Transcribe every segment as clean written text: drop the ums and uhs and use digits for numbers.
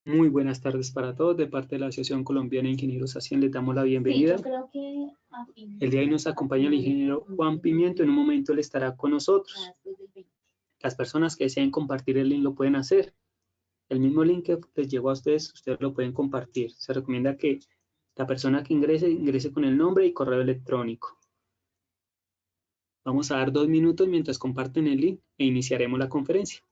Muy buenas tardes para todos. De parte de la Asociación Colombiana de Ingenieros ASIEN les damos la bienvenida. El día de hoy nos acompaña el ingeniero Juan Pimiento. En un momento él estará con nosotros. Las personas que deseen compartir el link lo pueden hacer. El mismo link que les llegó a ustedes lo pueden compartir. Se recomienda que la persona que ingrese con el nombre y correo electrónico. Vamos a dar 2 minutos mientras comparten el link e iniciaremos la conferencia.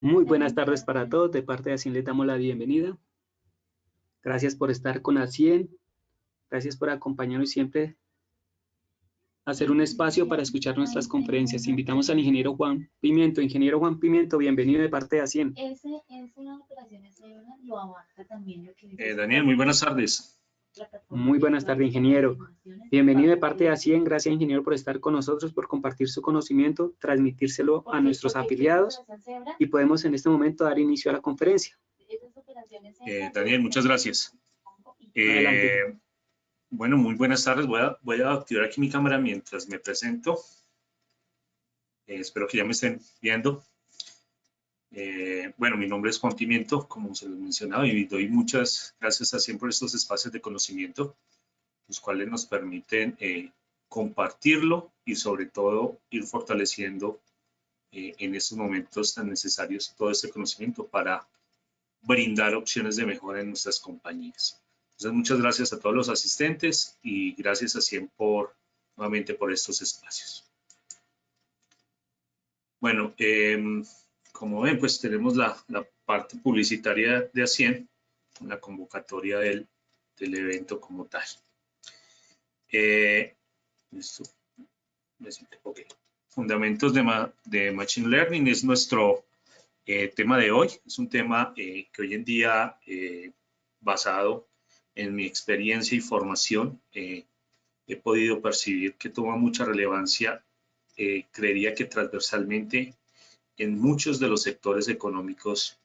Muy buenas tardes para todos. De parte de ASIEN les damos la bienvenida. Gracias por estar con ASIEN. Gracias por acompañarnos siempre a hacer un espacio para escuchar nuestras conferencias. Invitamos al ingeniero Juan Pimiento. Ingeniero Juan Pimiento, bienvenido de parte de ASIEN. Daniel, muy buenas tardes. Muy buenas tardes, ingeniero. Bienvenido de parte de ASIEN. Gracias, ingeniero, por estar con nosotros, por compartir su conocimiento, transmitírselo a nuestros afiliados y podemos en este momento dar inicio a la conferencia. Daniel, muchas gracias. Adelante. Bueno, muy buenas tardes. Voy a activar aquí mi cámara mientras me presento. Espero que ya me estén viendo. Bueno, mi nombre es Juan Pimiento, como se lo mencionaba, y doy muchas gracias a ASIEN por estos espacios de conocimiento, los cuales nos permiten compartirlo y sobre todo ir fortaleciendo en estos momentos tan necesarios todo este conocimiento para brindar opciones de mejora en nuestras compañías. Entonces, muchas gracias a todos los asistentes y gracias a ASIEN nuevamente por estos espacios. Bueno, como ven, pues tenemos la parte publicitaria de ASIEN, la convocatoria del evento como tal. Okay. Fundamentos de Machine Learning es nuestro tema de hoy. Es un tema que hoy en día, basado en mi experiencia y formación, he podido percibir que toma mucha relevancia, creería que transversalmente, en muchos de los sectores económicos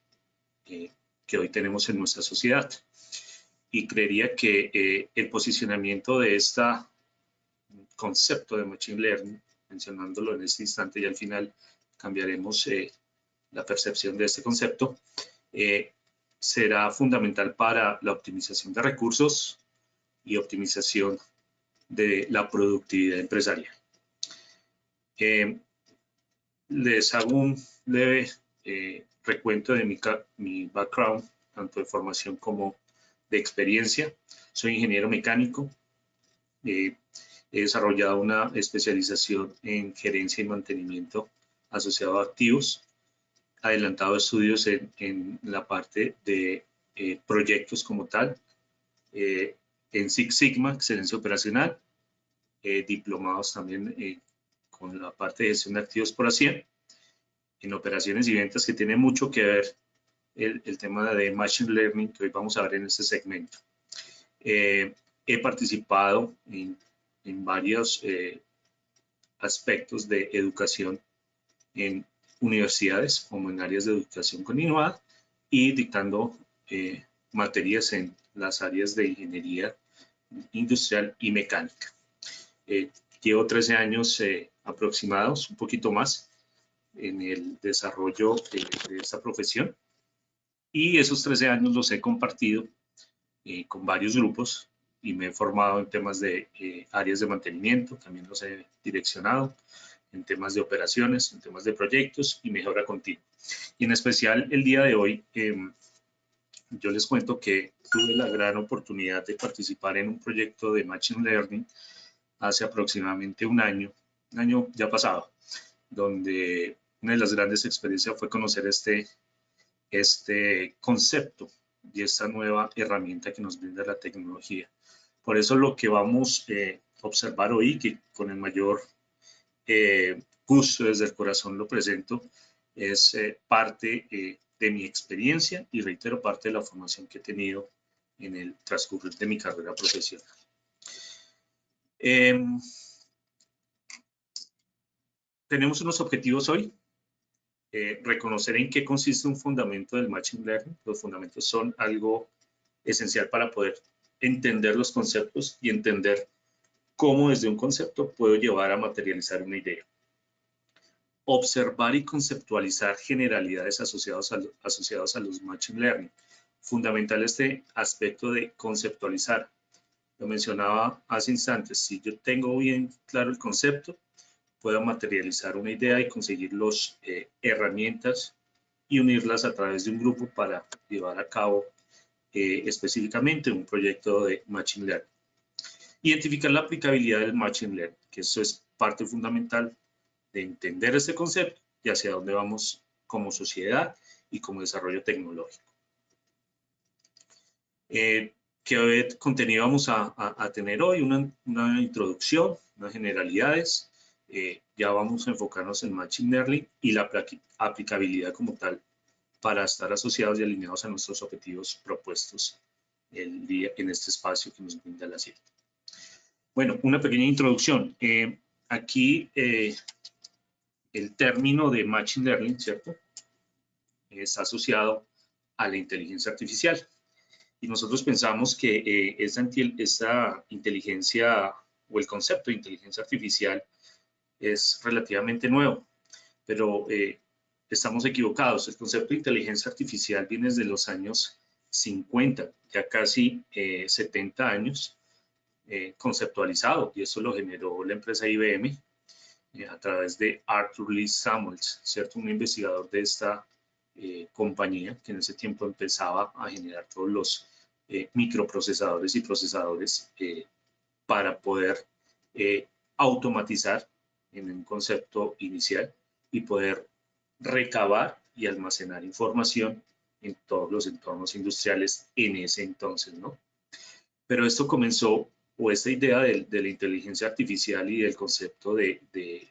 que hoy tenemos en nuestra sociedad. Y creería que el posicionamiento de este concepto de Machine Learning, mencionándolo en este instante y al final cambiaremos la percepción de este concepto, será fundamental para la optimización de recursos y optimización de la productividad empresarial. Les hago un leve recuento de mi background, tanto de formación como de experiencia. Soy ingeniero mecánico. He desarrollado una especialización en gerencia y mantenimiento asociado a activos. adelantado estudios en la parte de proyectos como tal, en Six Sigma, excelencia operacional, diplomados también con la parte de gestión de activos por A100, en operaciones y ventas, que tiene mucho que ver el tema de Machine Learning que hoy vamos a ver en este segmento. He participado en varios aspectos de educación en universidades como en áreas de educación continuada y dictando materias en las áreas de ingeniería industrial y mecánica. Llevo 13 años aproximados, un poquito más, en el desarrollo de esta profesión, y esos 13 años los he compartido con varios grupos y me he formado en temas de áreas de mantenimiento, también los he direccionado en temas de operaciones, en temas de proyectos y mejora continua. Y en especial el día de hoy, yo les cuento que tuve la gran oportunidad de participar en un proyecto de Machine Learning hace aproximadamente un año ya pasado, donde una de las grandes experiencias fue conocer este concepto y esta nueva herramienta que nos brinda la tecnología. Por eso lo que vamos a observar hoy, que con el mayor gusto desde el corazón lo presento, es parte de mi experiencia y reitero parte de la formación que he tenido en el transcurrir de mi carrera profesional. Tenemos unos objetivos hoy. Reconocer en qué consiste un fundamento del Machine Learning. Los fundamentos son algo esencial para poder entender los conceptos y entender cómo desde un concepto puedo llevar a materializar una idea. Observar y conceptualizar generalidades asociadas a los Machine Learning. Fundamental este aspecto de conceptualizar. Lo mencionaba hace instantes, si yo tengo bien claro el concepto, puedo materializar una idea y conseguir las herramientas y unirlas a través de un grupo para llevar a cabo específicamente un proyecto de Machine Learning. Identificar la aplicabilidad del Machine Learning, que eso es parte fundamental de entender este concepto y hacia dónde vamos como sociedad y como desarrollo tecnológico. ¿Qué contenido vamos a tener hoy? Una introducción, unas generalidades. Ya vamos a enfocarnos en Machine Learning y la aplicabilidad como tal para estar asociados y alineados a nuestros objetivos propuestos en este espacio que nos brinda la ciencia. Bueno, una pequeña introducción. Aquí el término de Machine Learning, ¿cierto? Está asociado a la inteligencia artificial. Y nosotros pensamos que esa inteligencia o el concepto de inteligencia artificial es relativamente nuevo, pero estamos equivocados. El concepto de inteligencia artificial viene desde los años 50, ya casi 70 años conceptualizado, y eso lo generó la empresa IBM a través de Arthur Lee Samuels, ¿cierto? Un investigador de esta compañía que en ese tiempo empezaba a generar todos los microprocesadores y procesadores para poder automatizar en un concepto inicial y poder recabar y almacenar información en todos los entornos industriales en ese entonces, ¿no? Pero esto comenzó, o esta idea de la inteligencia artificial y del concepto de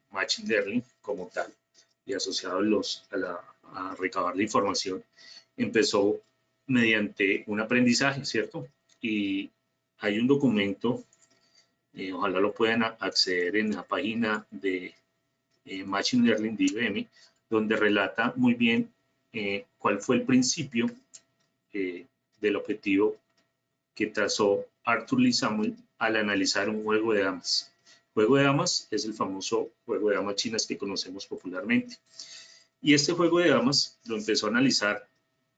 Machine Learning como tal, y asociado a recabar la información, empezó mediante un aprendizaje, ¿cierto? Y hay un documento, ojalá lo puedan acceder en la página de Machine Learning de IBM, donde relata muy bien cuál fue el principio del objetivo que trazó Arthur Lee Samuel al analizar un juego de damas. Juego de damas es el famoso juego de damas chinas que conocemos popularmente. Y este juego de damas lo empezó a analizar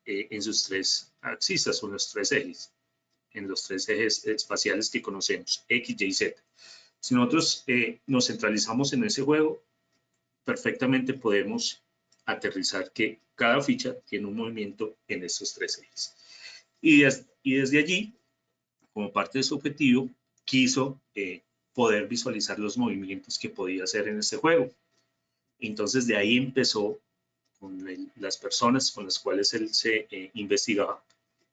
en sus tres axisas, o en los tres ejes, espaciales que conocemos, X, Y, Z. Si nosotros nos centralizamos en ese juego, perfectamente podemos aterrizar que cada ficha tiene un movimiento en estos tres ejes. Y desde allí, como parte de su objetivo, quiso poder visualizar los movimientos que podía hacer en este juego. Entonces de ahí empezó las personas con las cuales él se investigaba,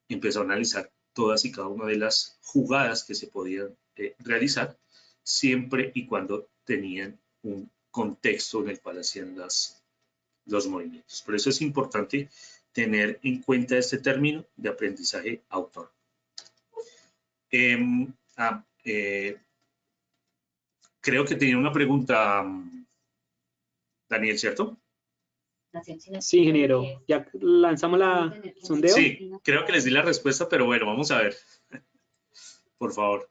empezó a analizar todas y cada una de las jugadas que se podían realizar, siempre y cuando tenían un contexto en el cual hacían los movimientos. Por eso es importante tener en cuenta este término de aprendizaje autónomo. Creo que tenía una pregunta, Daniel, ¿cierto? Sí, ingeniero. ¿Ya lanzamos la sondeo? Sí, creo que les di la respuesta, pero bueno, vamos a ver. Por favor.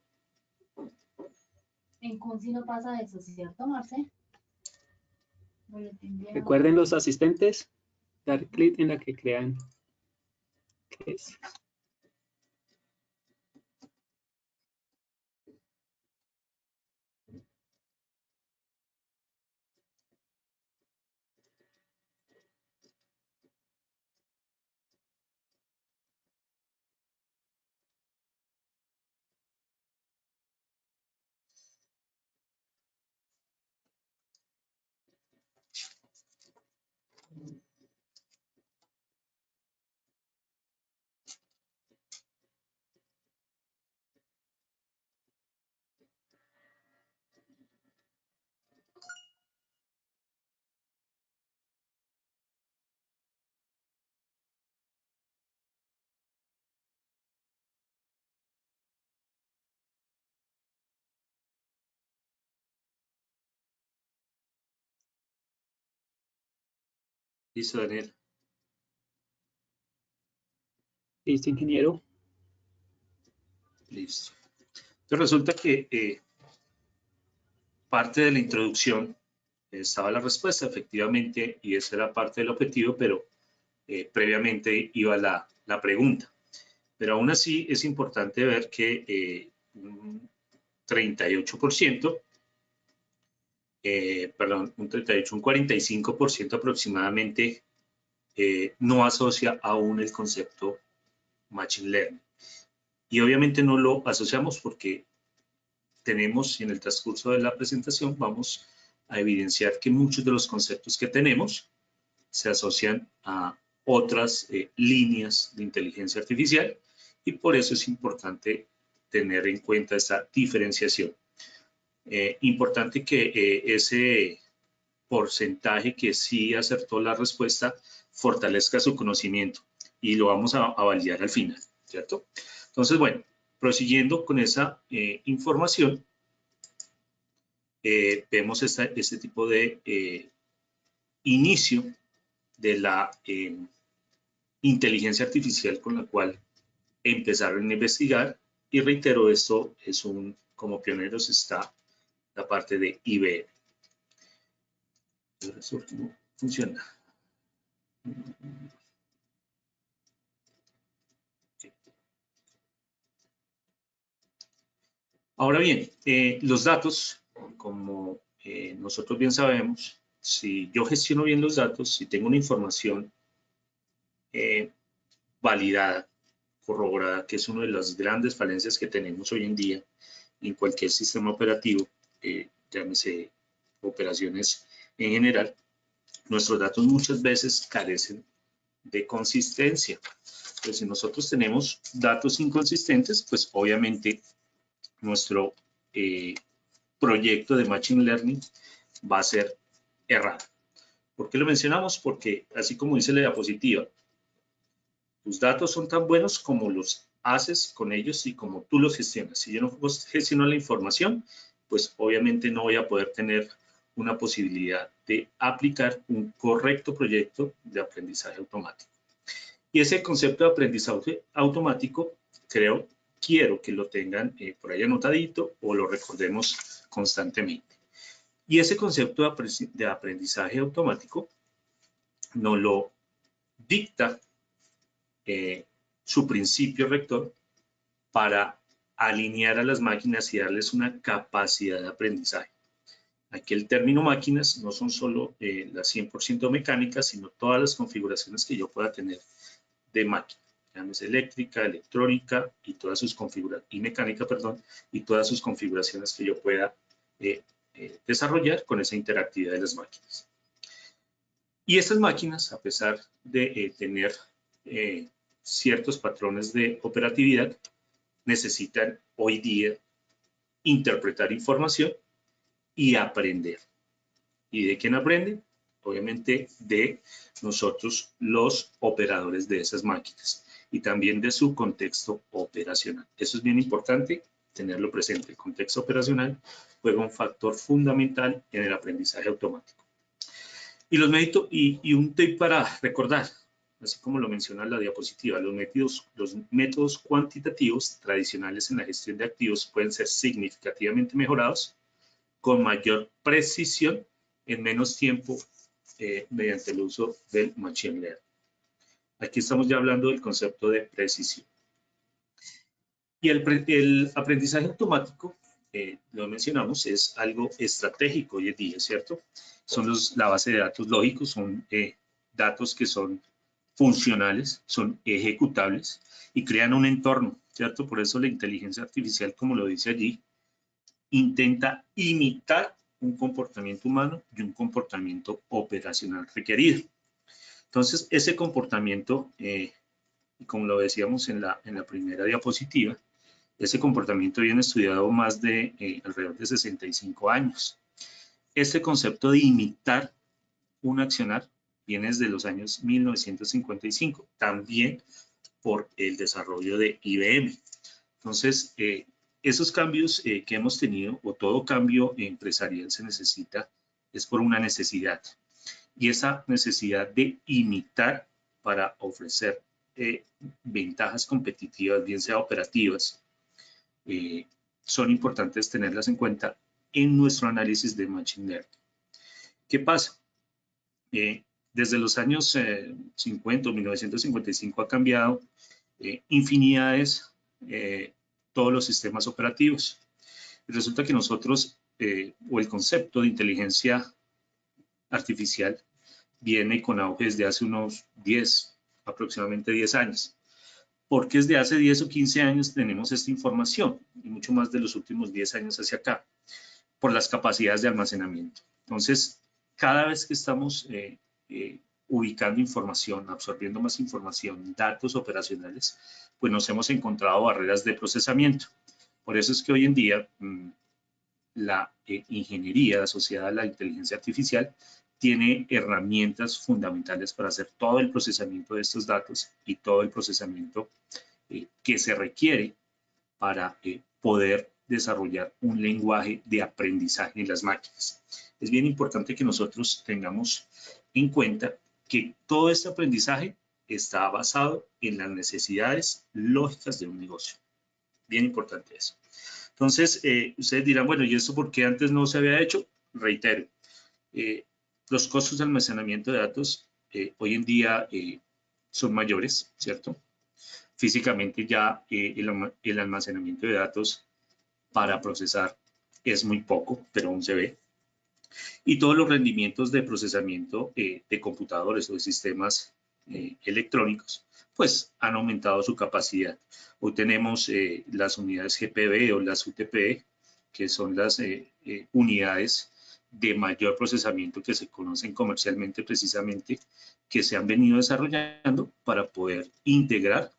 En CUNSI no pasa eso, ¿cierto, Marce? Recuerden los asistentes, dar clic en la que crean. ¿Qué es? Listo, Daniel. Listo, ingeniero. Listo. Entonces resulta que parte de la introducción estaba la respuesta, efectivamente, y esa era parte del objetivo, pero previamente iba la pregunta. Pero aún así es importante ver que un 38%, perdón, un 45% aproximadamente no asocia aún el concepto Machine Learning. Y obviamente no lo asociamos porque tenemos, en el transcurso de la presentación, vamos a evidenciar que muchos de los conceptos que tenemos se asocian a otras líneas de inteligencia artificial y por eso es importante tener en cuenta esta diferenciación. Importante que ese porcentaje que sí acertó la respuesta fortalezca su conocimiento y lo vamos a validar al final, ¿cierto? Entonces, bueno, prosiguiendo con esa información, vemos este tipo de inicio de la inteligencia artificial con la cual empezaron a investigar y reitero, esto es como pioneros está la parte de IBM. Eso no funciona. Ahora bien, los datos, como nosotros bien sabemos, si yo gestiono bien los datos, si tengo una información validada, corroborada, que es una de las grandes falencias que tenemos hoy en día en cualquier sistema operativo, llámese operaciones en general, nuestros datos muchas veces carecen de consistencia. Entonces, si nosotros tenemos datos inconsistentes, pues obviamente nuestro proyecto de Machine Learning va a ser errado. ¿Por qué lo mencionamos? Porque así como dice la diapositiva, tus datos son tan buenos como los haces con ellos y como tú los gestionas. Si yo no gestiono la información, pues obviamente no voy a poder tener una posibilidad de aplicar un correcto proyecto de aprendizaje automático. Y ese concepto de aprendizaje automático, quiero que lo tengan por ahí anotadito o lo recordemos constantemente. Y ese concepto de aprendizaje automático nos lo dicta su principio rector para alinear a las máquinas y darles una capacidad de aprendizaje. Aquí el término máquinas no son solo las 100% mecánicas, sino todas las configuraciones que yo pueda tener de máquina, llámese eléctrica, electrónica y todas sus configuraciones, y mecánica, perdón, y todas sus configuraciones que yo pueda desarrollar con esa interactividad de las máquinas. Y estas máquinas, a pesar de tener ciertos patrones de operatividad, necesitan hoy día interpretar información y aprender. ¿Y de quién aprenden? Obviamente de nosotros, los operadores de esas máquinas, y también de su contexto operacional. Eso es bien importante tenerlo presente. El contexto operacional juega un factor fundamental en el aprendizaje automático. Y un tip para recordar, así como lo menciona la diapositiva, los métodos cuantitativos tradicionales en la gestión de activos pueden ser significativamente mejorados con mayor precisión en menos tiempo mediante el uso del Machine Learning. Aquí estamos ya hablando del concepto de precisión. Y el aprendizaje automático, lo mencionamos, es algo estratégico hoy en día, ¿cierto? Son la base de datos lógicos, son datos que son funcionales, son ejecutables y crean un entorno, ¿cierto? Por eso la inteligencia artificial, como lo dice allí, intenta imitar un comportamiento humano y un comportamiento operacional requerido. Entonces, ese comportamiento, como lo decíamos en la primera diapositiva, ese comportamiento viene estudiado más de alrededor de 65 años. Este concepto de imitar un accionar viene desde los años 1955, también por el desarrollo de IBM. Entonces, esos cambios que hemos tenido, o todo cambio empresarial se necesita, es por una necesidad. Y esa necesidad de imitar para ofrecer ventajas competitivas, bien sea operativas, son importantes tenerlas en cuenta en nuestro análisis de Machine Learning. ¿Qué pasa? Desde los años 50 o 1955 ha cambiado infinidades todos los sistemas operativos. Y resulta que nosotros, o el concepto de inteligencia artificial, viene con auge desde hace unos aproximadamente 10 años. Porque desde hace 10 o 15 años tenemos esta información, y mucho más de los últimos 10 años hacia acá, por las capacidades de almacenamiento. Entonces, cada vez que estamos ubicando información, absorbiendo más información, datos operacionales, pues nos hemos encontrado barreras de procesamiento. Por eso es que hoy en día la ingeniería asociada a la inteligencia artificial tiene herramientas fundamentales para hacer todo el procesamiento de estos datos y todo el procesamiento que se requiere para poder desarrollar un lenguaje de aprendizaje en las máquinas. Es bien importante que nosotros tengamos en cuenta que todo este aprendizaje está basado en las necesidades lógicas de un negocio. Bien importante eso. Entonces, ustedes dirán, bueno, ¿y esto por qué antes no se había hecho? Reitero, los costos de almacenamiento de datos hoy en día son mayores, ¿cierto? Físicamente ya el almacenamiento de datos para procesar es muy poco, pero aún se ve. Y todos los rendimientos de procesamiento de computadores o de sistemas electrónicos, pues han aumentado su capacidad. Hoy tenemos las unidades GPB o las UTP, que son las unidades de mayor procesamiento que se conocen comercialmente precisamente, que se han venido desarrollando para poder integrar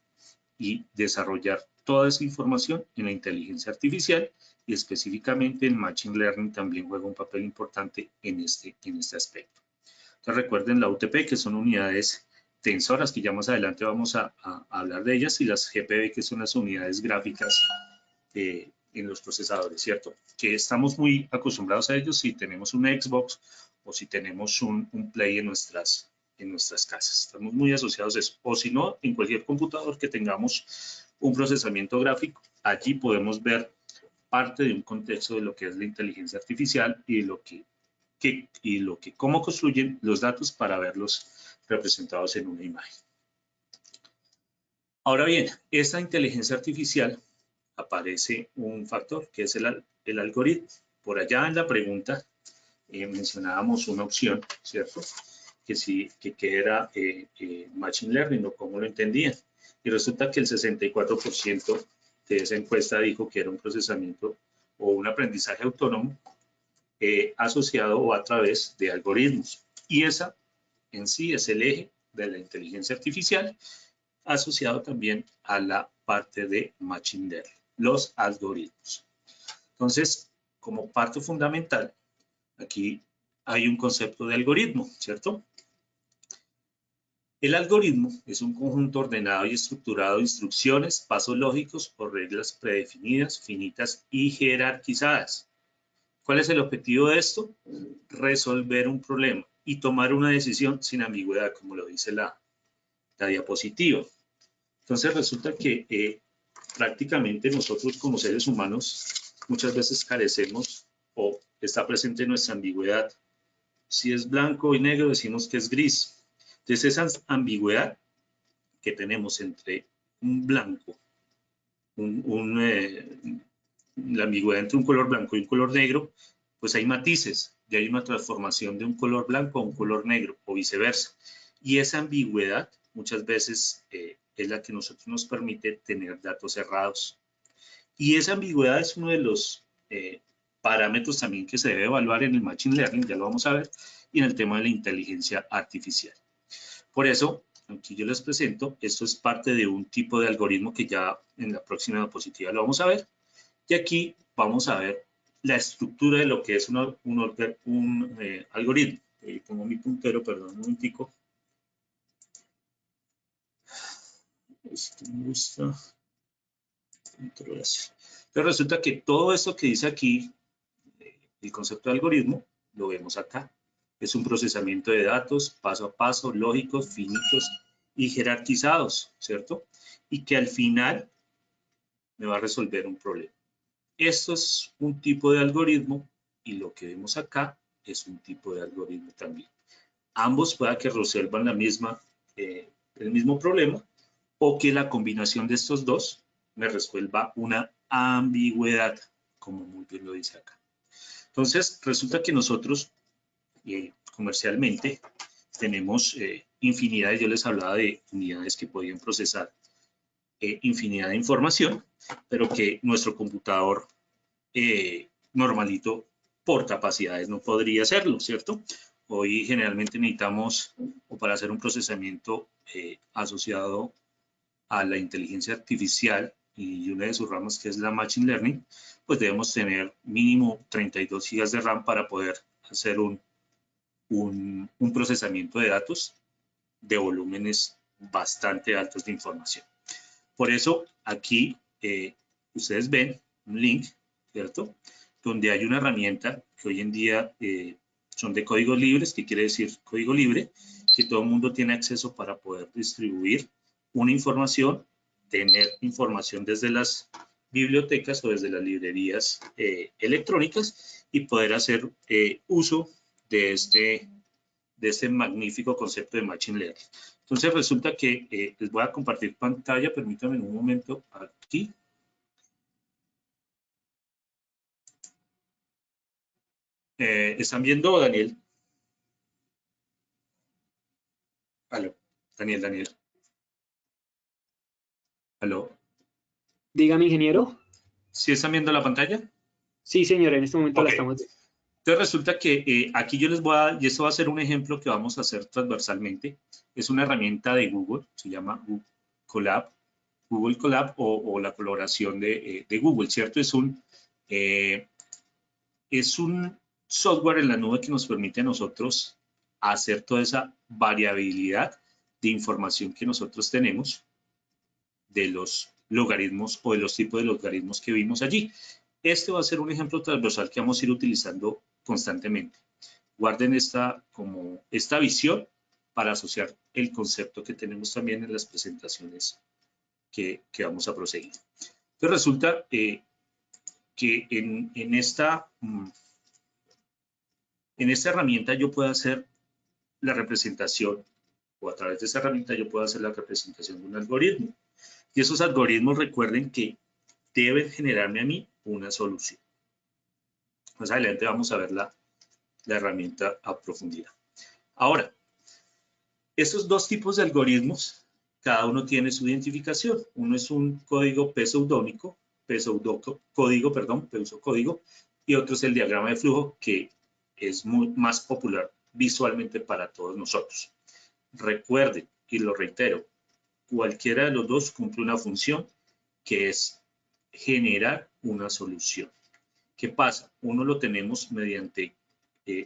y desarrollar toda esa información en la inteligencia artificial, y específicamente el Machine Learning también juega un papel importante en este aspecto. Entonces recuerden la UTP, que son unidades tensoras, que ya más adelante vamos a hablar de ellas, y las GPB, que son las unidades gráficas en los procesadores, ¿cierto? Que estamos muy acostumbrados a ellos si tenemos un Xbox o si tenemos un Play en nuestras casas. Estamos muy asociados a eso. O si no, en cualquier computador que tengamos un procesamiento gráfico, allí podemos ver parte de un contexto de lo que es la inteligencia artificial y cómo construyen los datos para verlos representados en una imagen. Ahora bien, esta inteligencia artificial aparece un factor que es el algoritmo. Por allá en la pregunta mencionábamos una opción, ¿cierto? Que era Machine Learning, o cómo lo entendían. Y resulta que el 64% de esa encuesta dijo que era un procesamiento o un aprendizaje autónomo asociado o a través de algoritmos. Y esa en sí es el eje de la inteligencia artificial, asociado también a la parte de Machine Learning, los algoritmos. Entonces, como parte fundamental, aquí hay un concepto de algoritmo, ¿cierto? El algoritmo es un conjunto ordenado y estructurado de instrucciones, pasos lógicos o reglas predefinidas, finitas y jerarquizadas. ¿Cuál es el objetivo de esto? Resolver un problema y tomar una decisión sin ambigüedad, como lo dice la diapositiva. Entonces resulta que prácticamente nosotros como seres humanos muchas veces carecemos o está presente nuestra ambigüedad. Si es blanco y negro decimos que es gris. Entonces esa ambigüedad que tenemos entre un blanco, la ambigüedad entre un color blanco y un color negro, pues hay matices, y hay una transformación de un color blanco a un color negro o viceversa. Y esa ambigüedad muchas veces es la que nosotros nos permite tener datos cerrados. Y esa ambigüedad es uno de los parámetros también que se debe evaluar en el Machine Learning, ya lo vamos a ver, y en el tema de la inteligencia artificial. Por eso, aquí yo les presento, esto es parte de un tipo de algoritmo que ya en la próxima diapositiva lo vamos a ver. Y aquí vamos a ver la estructura de lo que es un algoritmo. Pongo mi puntero, perdón, un momentico. Esto me gusta. Entonces resulta que todo esto que dice aquí, el concepto de algoritmo, lo vemos acá. Es un procesamiento de datos paso a paso, lógicos, finitos y jerarquizados, ¿cierto? Y que al final me va a resolver un problema. Esto es un tipo de algoritmo y lo que vemos acá es un tipo de algoritmo también. Ambos pueda que resuelvan el mismo problema o que la combinación de estos dos me resuelva una ambigüedad, como muy bien lo dice acá. Entonces, resulta que nosotros comercialmente tenemos infinidades, yo les hablaba de unidades que podían procesar infinidad de información, pero que nuestro computador normalito por capacidades no podría hacerlo, ¿cierto? Hoy generalmente necesitamos, o para hacer un procesamiento asociado a la inteligencia artificial y una de sus ramas que es la Machine Learning, pues debemos tener mínimo 32 GB de RAM para poder hacer un procesamiento de datos de volúmenes bastante altos de información. Por eso aquí ustedes ven un link, ¿cierto? Donde hay una herramienta que hoy en día son de códigos libres, que quiere decir código libre, que todo el mundo tiene acceso para poder distribuir una información, tener información desde las bibliotecas o desde las librerías electrónicas y poder hacer uso de este magnífico concepto de Machine Learning. Entonces resulta que les voy a compartir pantalla, permítanme un momento aquí. ¿Están viendo, Daniel? Aló, Daniel. Aló. Dígame, ingeniero. ¿Sí están viendo la pantalla? Sí, señor, en este momento la estamos viendo. Entonces resulta que aquí yo les voy a, y esto va a ser un ejemplo que vamos a hacer transversalmente, es una herramienta de Google, se llama Google Colab o la colaboración de Google, ¿cierto? Es un software en la nube que nos permite a nosotros hacer toda esa variabilidad de información que nosotros tenemos de los logaritmos o de los tipos de logaritmos que vimos allí. Este va a ser un ejemplo transversal que vamos a ir utilizando constantemente. Guarden esta visión para asociar el concepto que tenemos también en las presentaciones que vamos a proseguir. Entonces resulta que en esta herramienta yo puedo hacer la representación, o a través de esa herramienta yo puedo hacer la representación de un algoritmo. Y esos algoritmos, recuerden que deben generarme a mí una solución. Más adelante vamos a ver la herramienta a profundidad. Ahora, esos dos tipos de algoritmos, cada uno tiene su identificación. Uno es un código pseudocódigo, y otro es el diagrama de flujo, que es más popular visualmente para todos nosotros. Recuerden, y lo reitero, cualquiera de los dos cumple una función que es generar una solución. ¿Qué pasa? Uno lo tenemos mediante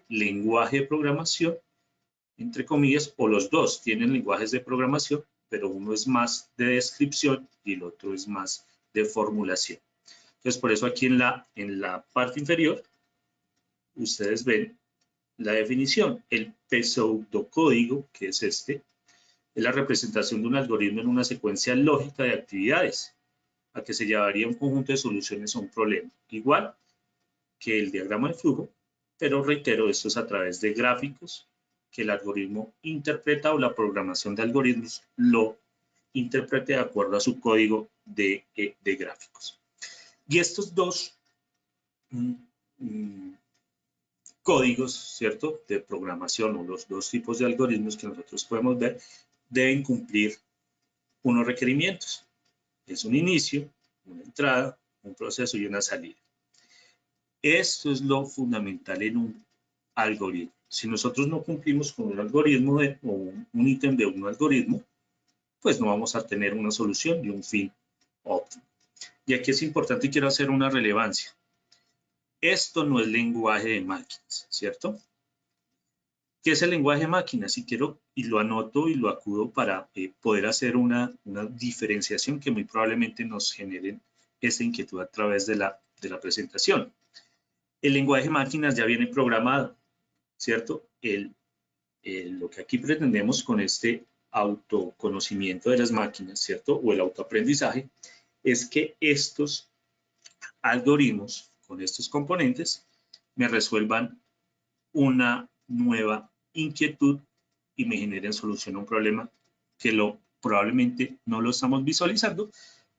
lenguaje de programación, entre comillas, o los dos tienen lenguajes de programación, pero uno es más de descripción y el otro es más de formulación. Entonces, por eso aquí en la parte inferior, ustedes ven la definición. El pseudocódigo, que es este, es la representación de un algoritmo en una secuencia lógica de actividades, a que se llevaría un conjunto de soluciones a un problema, igual que el diagrama de flujo, pero reitero, esto es a través de gráficos que el algoritmo interpreta o la programación de algoritmos lo interprete de acuerdo a su código de gráficos. Y estos dos códigos, ¿cierto?, de programación o los dos tipos de algoritmos que nosotros podemos ver, deben cumplir unos requerimientos. Es un inicio, una entrada, un proceso y una salida. Esto es lo fundamental en un algoritmo. Si nosotros no cumplimos con un algoritmo o un ítem de un algoritmo, pues no vamos a tener una solución y un fin óptimo. Y aquí es importante y quiero hacer una relevancia. Esto no es lenguaje de máquinas, ¿cierto? ¿Qué es el lenguaje de máquinas? Y quiero, y lo anoto y lo acudo para poder hacer una diferenciación que muy probablemente nos genere esta inquietud a través de la presentación. El lenguaje de máquinas ya viene programado, ¿cierto? Lo que aquí pretendemos con este autoconocimiento de las máquinas, ¿cierto? O el autoaprendizaje, es que estos algoritmos con estos componentes me resuelvan una nueva inquietud y me generen solución a un problema que probablemente no lo estamos visualizando,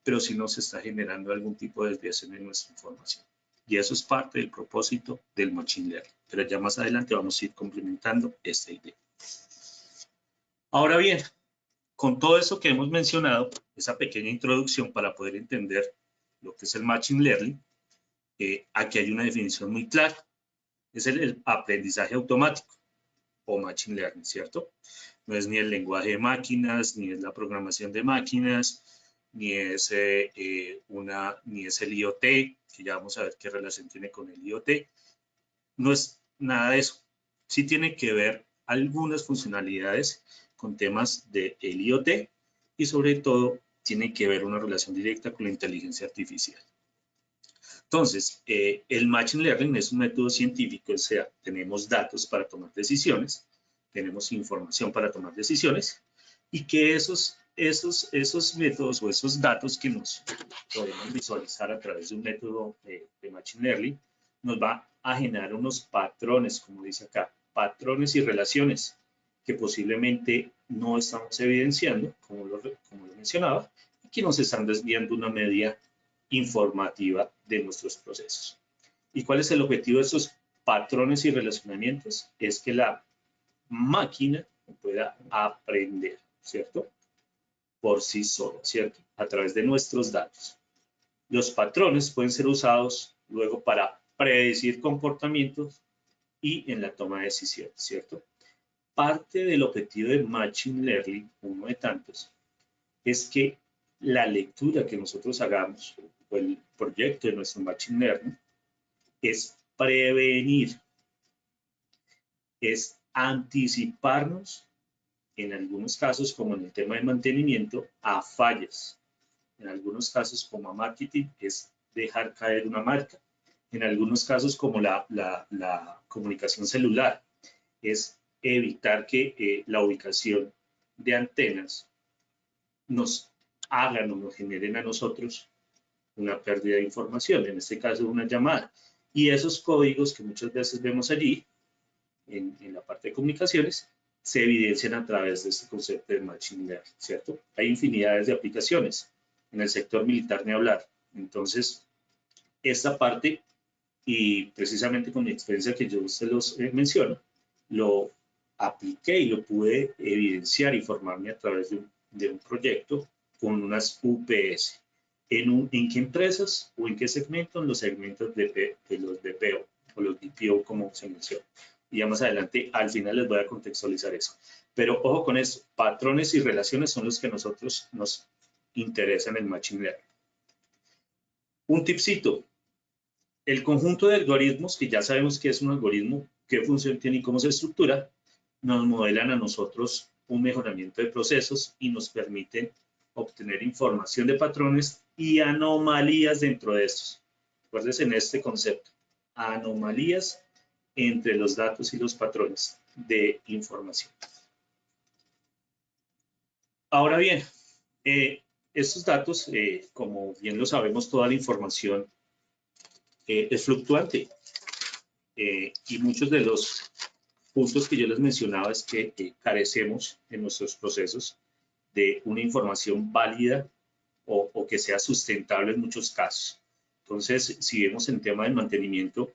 pero sí nos está generando algún tipo de desviación en nuestra información. Y eso es parte del propósito del Machine Learning. Pero ya más adelante vamos a ir complementando esta idea. Ahora bien, con todo eso que hemos mencionado, esa pequeña introducción para poder entender lo que es el Machine Learning, aquí hay una definición muy clara. Es el aprendizaje automático o Machine Learning, ¿cierto? No es ni el lenguaje de máquinas, ni es la programación de máquinas, ni es el IoT, que ya vamos a ver qué relación tiene con el IoT. No es nada de eso. Sí tiene que ver algunas funcionalidades con temas del IoT y sobre todo tiene que ver una relación directa con la inteligencia artificial. Entonces, el Machine Learning es un método científico, o sea, tenemos datos para tomar decisiones, tenemos información para tomar decisiones, y que esos métodos o esos datos que nos podemos visualizar a través de un método de Machine Learning, nos va a generar unos patrones, como dice acá, patrones y relaciones que posiblemente no estamos evidenciando, como lo mencionaba, y que nos están desviando una media informativa de nuestros procesos. ¿Y cuál es el objetivo de estos patrones y relacionamientos? Es que la máquina pueda aprender, ¿cierto? Por sí sola, ¿cierto? A través de nuestros datos. Los patrones pueden ser usados luego para predecir comportamientos y en la toma de decisiones, ¿cierto? Parte del objetivo de Machine Learning, uno de tantos, es que la lectura que nosotros hagamos, o el proyecto de nuestro Machine Learning, es prevenir, es anticiparnos, en algunos casos, como en el tema de mantenimiento, a fallas. En algunos casos, como a marketing, es dejar caer una marca. En algunos casos, como la comunicación celular, es evitar que la ubicación de antenas nos hagan o nos generen a nosotros una pérdida de información, en este caso una llamada. Y esos códigos que muchas veces vemos allí, en la parte de comunicaciones, se evidencian a través de este concepto de Machine Learning, ¿cierto? Hay infinidades de aplicaciones. En el sector militar ni hablar. Entonces, esta parte, y precisamente con mi experiencia que yo se los menciono, lo apliqué y lo pude evidenciar y formarme a través de un proyecto con unas UPS. ¿En qué empresas o en qué segmentos? En los segmentos de los DPO o los DPO, como se menciona. y ya más adelante, al final les voy a contextualizar eso. Pero ojo con eso, patrones y relaciones son los que nosotros nos interesan en el Machine Learning. Un tipcito, el conjunto de algoritmos, que ya sabemos qué es un algoritmo, qué función tiene y cómo se estructura, nos modelan a nosotros un mejoramiento de procesos y nos permiten obtener información de patrones y anomalías dentro de estos. Acuérdense en este concepto, anomalías entre los datos y los patrones de información. Ahora bien, estos datos, como bien lo sabemos, toda la información es fluctuante y muchos de los puntos que yo les mencionaba es que carecemos en nuestros procesos de una información válida o que sea sustentable en muchos casos. Entonces, si vemos en tema de mantenimiento,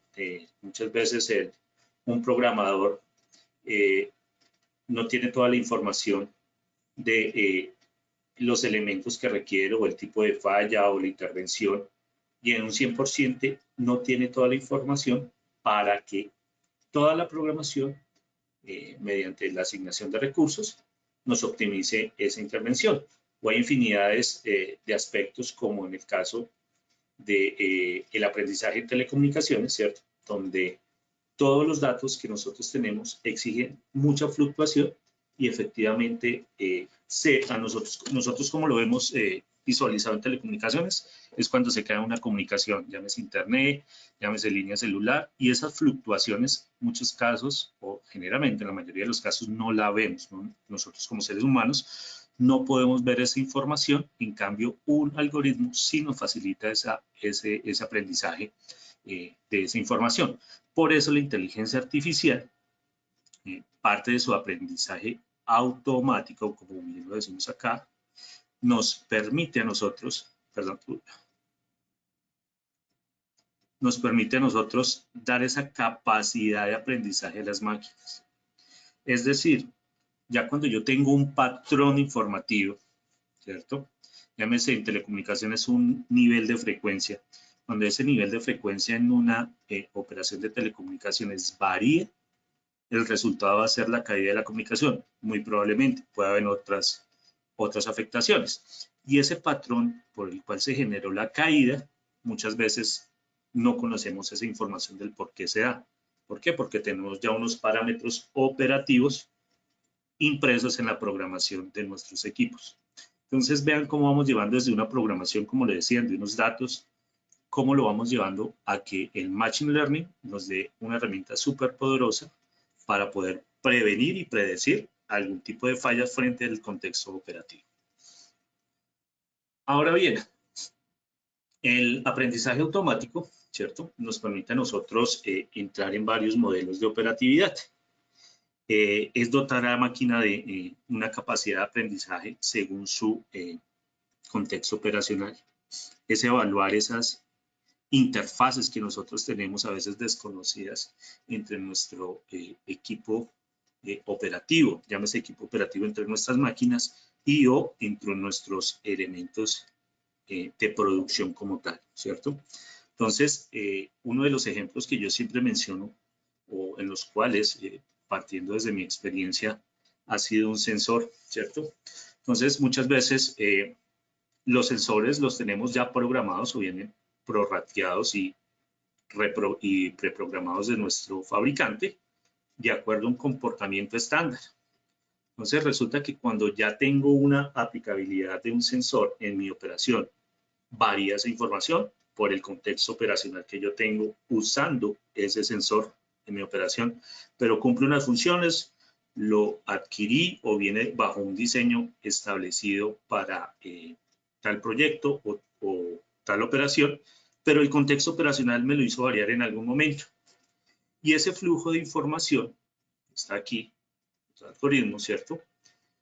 muchas veces un programador no tiene toda la información de los elementos que requiere o el tipo de falla o la intervención, y en un 100% no tiene toda la información para que toda la programación, mediante la asignación de recursos, nos optimice esa intervención. O hay infinidades de aspectos, como en el caso de el aprendizaje en telecomunicaciones, ¿cierto? Donde todos los datos que nosotros tenemos exigen mucha fluctuación y efectivamente a nosotros como lo vemos visualizado en telecomunicaciones, es cuando se cae una comunicación, llámese internet, llámese línea celular, y esas fluctuaciones, muchos casos, o generalmente en la mayoría de los casos, no la vemos, ¿no? Nosotros como seres humanos no podemos ver esa información, en cambio un algoritmo sí nos facilita ese aprendizaje de esa información. Por eso la inteligencia artificial, parte de su aprendizaje automático, como bien lo decimos acá, nos permite a nosotros, dar esa capacidad de aprendizaje a las máquinas. Es decir, ya cuando yo tengo un patrón informativo, ¿cierto? Llámese en telecomunicaciones un nivel de frecuencia. Cuando ese nivel de frecuencia en una operación de telecomunicaciones varía, el resultado va a ser la caída de la comunicación. Muy probablemente puede haber otras afectaciones. Y ese patrón por el cual se generó la caída, muchas veces no conocemos esa información del por qué se da. ¿Por qué? Porque tenemos ya unos parámetros operativos impresos en la programación de nuestros equipos. Entonces vean cómo vamos llevando desde una programación, como le decían, de unos datos, cómo lo vamos llevando a que el Machine Learning nos dé una herramienta súper poderosa para poder prevenir y predecir algún tipo de fallas frente al contexto operativo. Ahora bien, el aprendizaje automático, ¿cierto? Nos permite a nosotros entrar en varios modelos de operatividad. Es dotar a la máquina de una capacidad de aprendizaje según su contexto operacional. Es evaluar esas interfaces que nosotros tenemos a veces desconocidas entre nuestro equipo operativo, llámese equipo operativo entre nuestras máquinas y o entre nuestros elementos de producción como tal, ¿cierto? Entonces, uno de los ejemplos que yo siempre menciono o en los cuales, partiendo desde mi experiencia, ha sido un sensor, ¿cierto? Entonces, muchas veces los sensores los tenemos ya programados o vienen prorrateados y preprogramados de nuestro fabricante de acuerdo a un comportamiento estándar. Entonces resulta que cuando ya tengo una aplicabilidad de un sensor en mi operación, varía esa información por el contexto operacional que yo tengo usando ese sensor en mi operación, pero cumple unas funciones, lo adquirí o viene bajo un diseño establecido para tal proyecto o tal operación, pero el contexto operacional me lo hizo variar en algún momento. Y ese flujo de información, está aquí, los algoritmos, ¿cierto?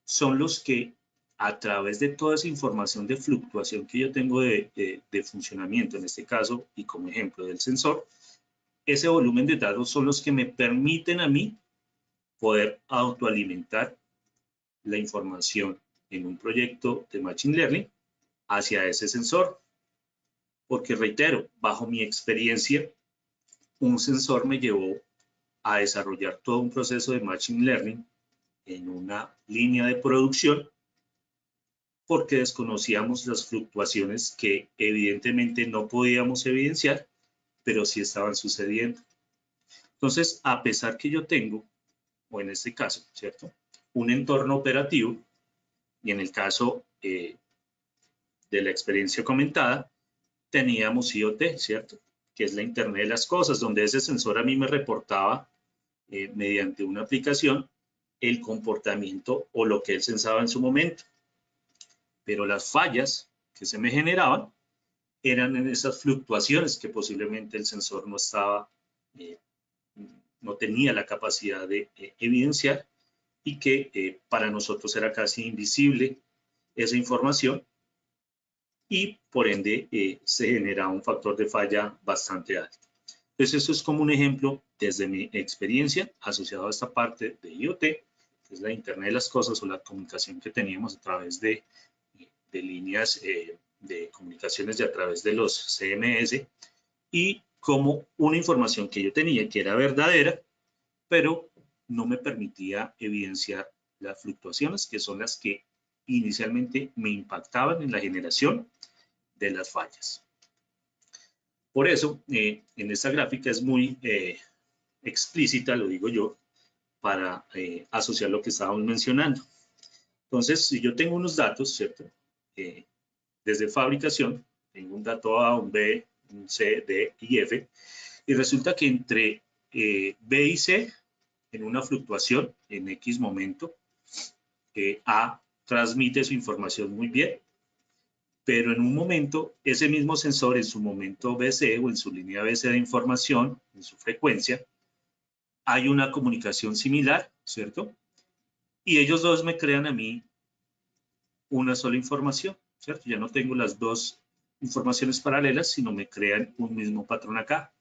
Son los que a través de toda esa información de fluctuación que yo tengo de funcionamiento, en este caso, y como ejemplo del sensor, ese volumen de datos son los que me permiten a mí poder autoalimentar la información en un proyecto de Machine Learning hacia ese sensor. Porque reitero, bajo mi experiencia, un sensor me llevó a desarrollar todo un proceso de Machine Learning en una línea de producción porque desconocíamos las fluctuaciones que evidentemente no podíamos evidenciar, pero sí estaban sucediendo. Entonces, a pesar que yo tengo, o en este caso, ¿cierto?, un entorno operativo, y en el caso de la experiencia comentada, teníamos IoT, ¿cierto?, que es la Internet de las Cosas, donde ese sensor a mí me reportaba mediante una aplicación el comportamiento o lo que él sensaba en su momento. Pero las fallas que se me generaban eran en esas fluctuaciones que posiblemente el sensor no estaba, no tenía la capacidad de evidenciar y que para nosotros era casi invisible esa información y por ende se generaba un factor de falla bastante alto. Entonces eso es como un ejemplo desde mi experiencia asociado a esta parte de IoT, que es la Internet de las Cosas o la comunicación que teníamos a través de líneas de comunicaciones y a través de los CMS, y como una información que yo tenía que era verdadera, pero no me permitía evidenciar las fluctuaciones que son las que inicialmente me impactaban en la generación de las fallas. Por eso, en esta gráfica es muy explícita, lo digo yo, para asociar lo que estábamos mencionando. Entonces, si yo tengo unos datos, ¿cierto? Desde fabricación, tengo un dato A, un B, un C, D y F, y resulta que entre B y C, en una fluctuación en X momento, A transmite su información muy bien, pero en un momento, ese mismo sensor en su momento BC o en su línea BC de información, en su frecuencia, hay una comunicación similar, ¿cierto? Y ellos dos me crean a mí una sola información, ¿cierto? Ya no tengo las dos informaciones paralelas, sino me crean un mismo patrón acá.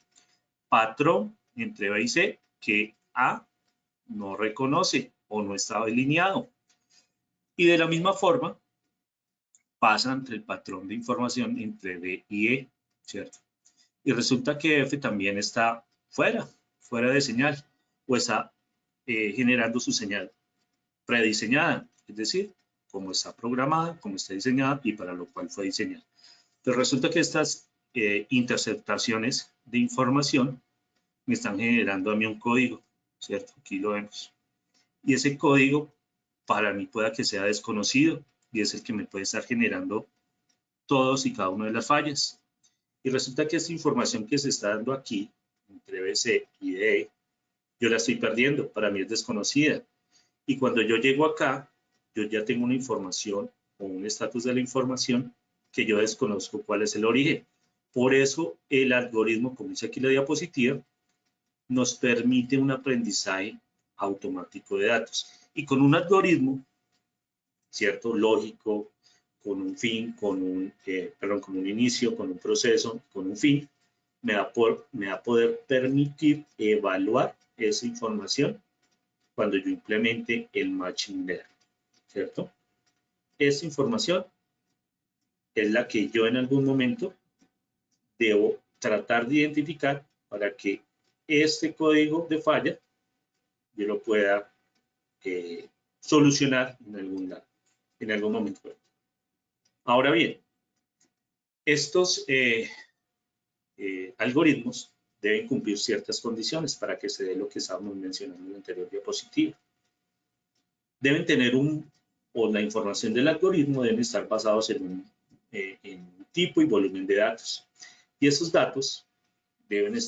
Patrón entre B y C que A no reconoce o no está alineado. Y de la misma forma, pasa entre el patrón de información entre D y E, ¿cierto? Y resulta que F también está fuera de señal, o está generando su señal prediseñada, es decir, como está programada, como está diseñada y para lo cual fue diseñada. Pero resulta que estas interceptaciones de información me están generando a mí un código, ¿cierto? Aquí lo vemos. Y ese código para mí pueda que sea desconocido y es el que me puede estar generando todos y cada una de las fallas. Y resulta que esta información que se está dando aquí, entre BC y DE, yo la estoy perdiendo, para mí es desconocida. Y cuando yo llego acá, yo ya tengo una información o un estatus de la información que yo desconozco cuál es el origen. Por eso el algoritmo, como dice aquí la diapositiva, nos permite un aprendizaje automático de datos. Y con un algoritmo, ¿cierto? Lógico, con un fin, con un inicio, con un proceso, con un fin, me va a poder permitir evaluar esa información cuando yo implemente el Machine Learning, ¿cierto? Esa información es la que yo en algún momento debo tratar de identificar para que este código de falla yo lo pueda solucionar en algún momento. Ahora bien, estos algoritmos deben cumplir ciertas condiciones para que se dé lo que estábamos mencionando en la anterior diapositiva. Deben tener la información del algoritmo deben estar basados en un tipo y volumen de datos. Y esos datos deben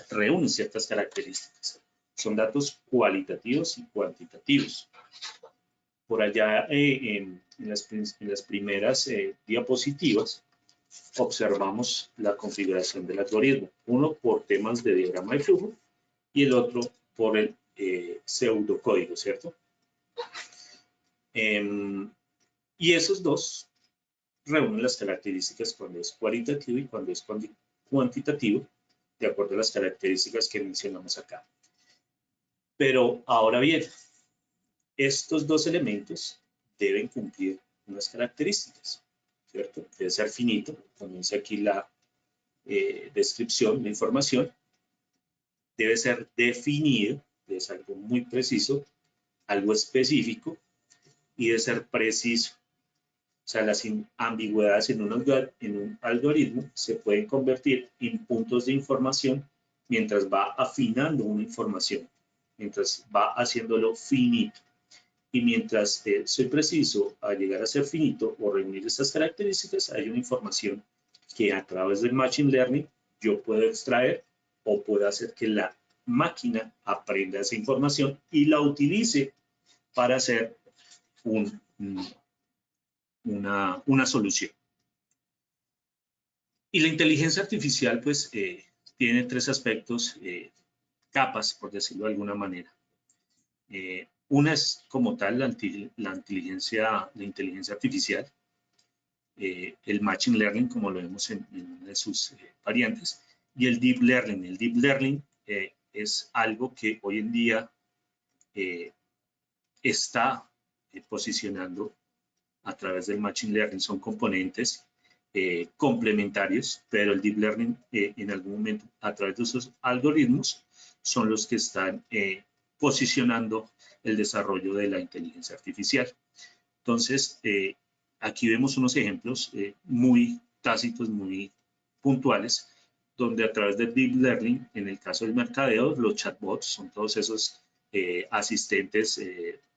reúnen ciertas características. Son datos cualitativos y cuantitativos. Por allá en las primeras diapositivas observamos la configuración del algoritmo. Uno por temas de diagrama de flujo y el otro por el pseudocódigo, ¿cierto? Y esos dos reúnen las características cuando es cualitativo y cuando es cuantitativo, de acuerdo a las características que mencionamos acá. Pero ahora bien, estos dos elementos deben cumplir unas características, ¿cierto? Debe ser finito, como dice aquí la descripción, la información. debe ser definido, es algo muy preciso, algo específico y debe ser preciso. O sea, las ambigüedades en un algoritmo se pueden convertir en puntos de información mientras va afinando una información, mientras va haciéndolo finito. Y mientras soy preciso a llegar a ser finito o reunir estas características, hay una información que a través del Machine Learning yo puedo extraer o puedo hacer que la máquina aprenda esa información y la utilice para hacer una solución. Y la inteligencia artificial, pues, tiene tres aspectos, capas, por decirlo de alguna manera. Una es como tal la inteligencia artificial, el Machine Learning, como lo vemos en una de sus variantes, y el Deep Learning. El Deep Learning es algo que hoy en día está posicionando a través del Machine Learning. Son componentes complementarios, pero el Deep Learning en algún momento a través de esos algoritmos son los que están posicionando el desarrollo de la inteligencia artificial. Entonces, aquí vemos unos ejemplos muy tácitos, muy puntuales, donde a través del Deep Learning, en el caso del mercadeo, los chatbots son todos esos asistentes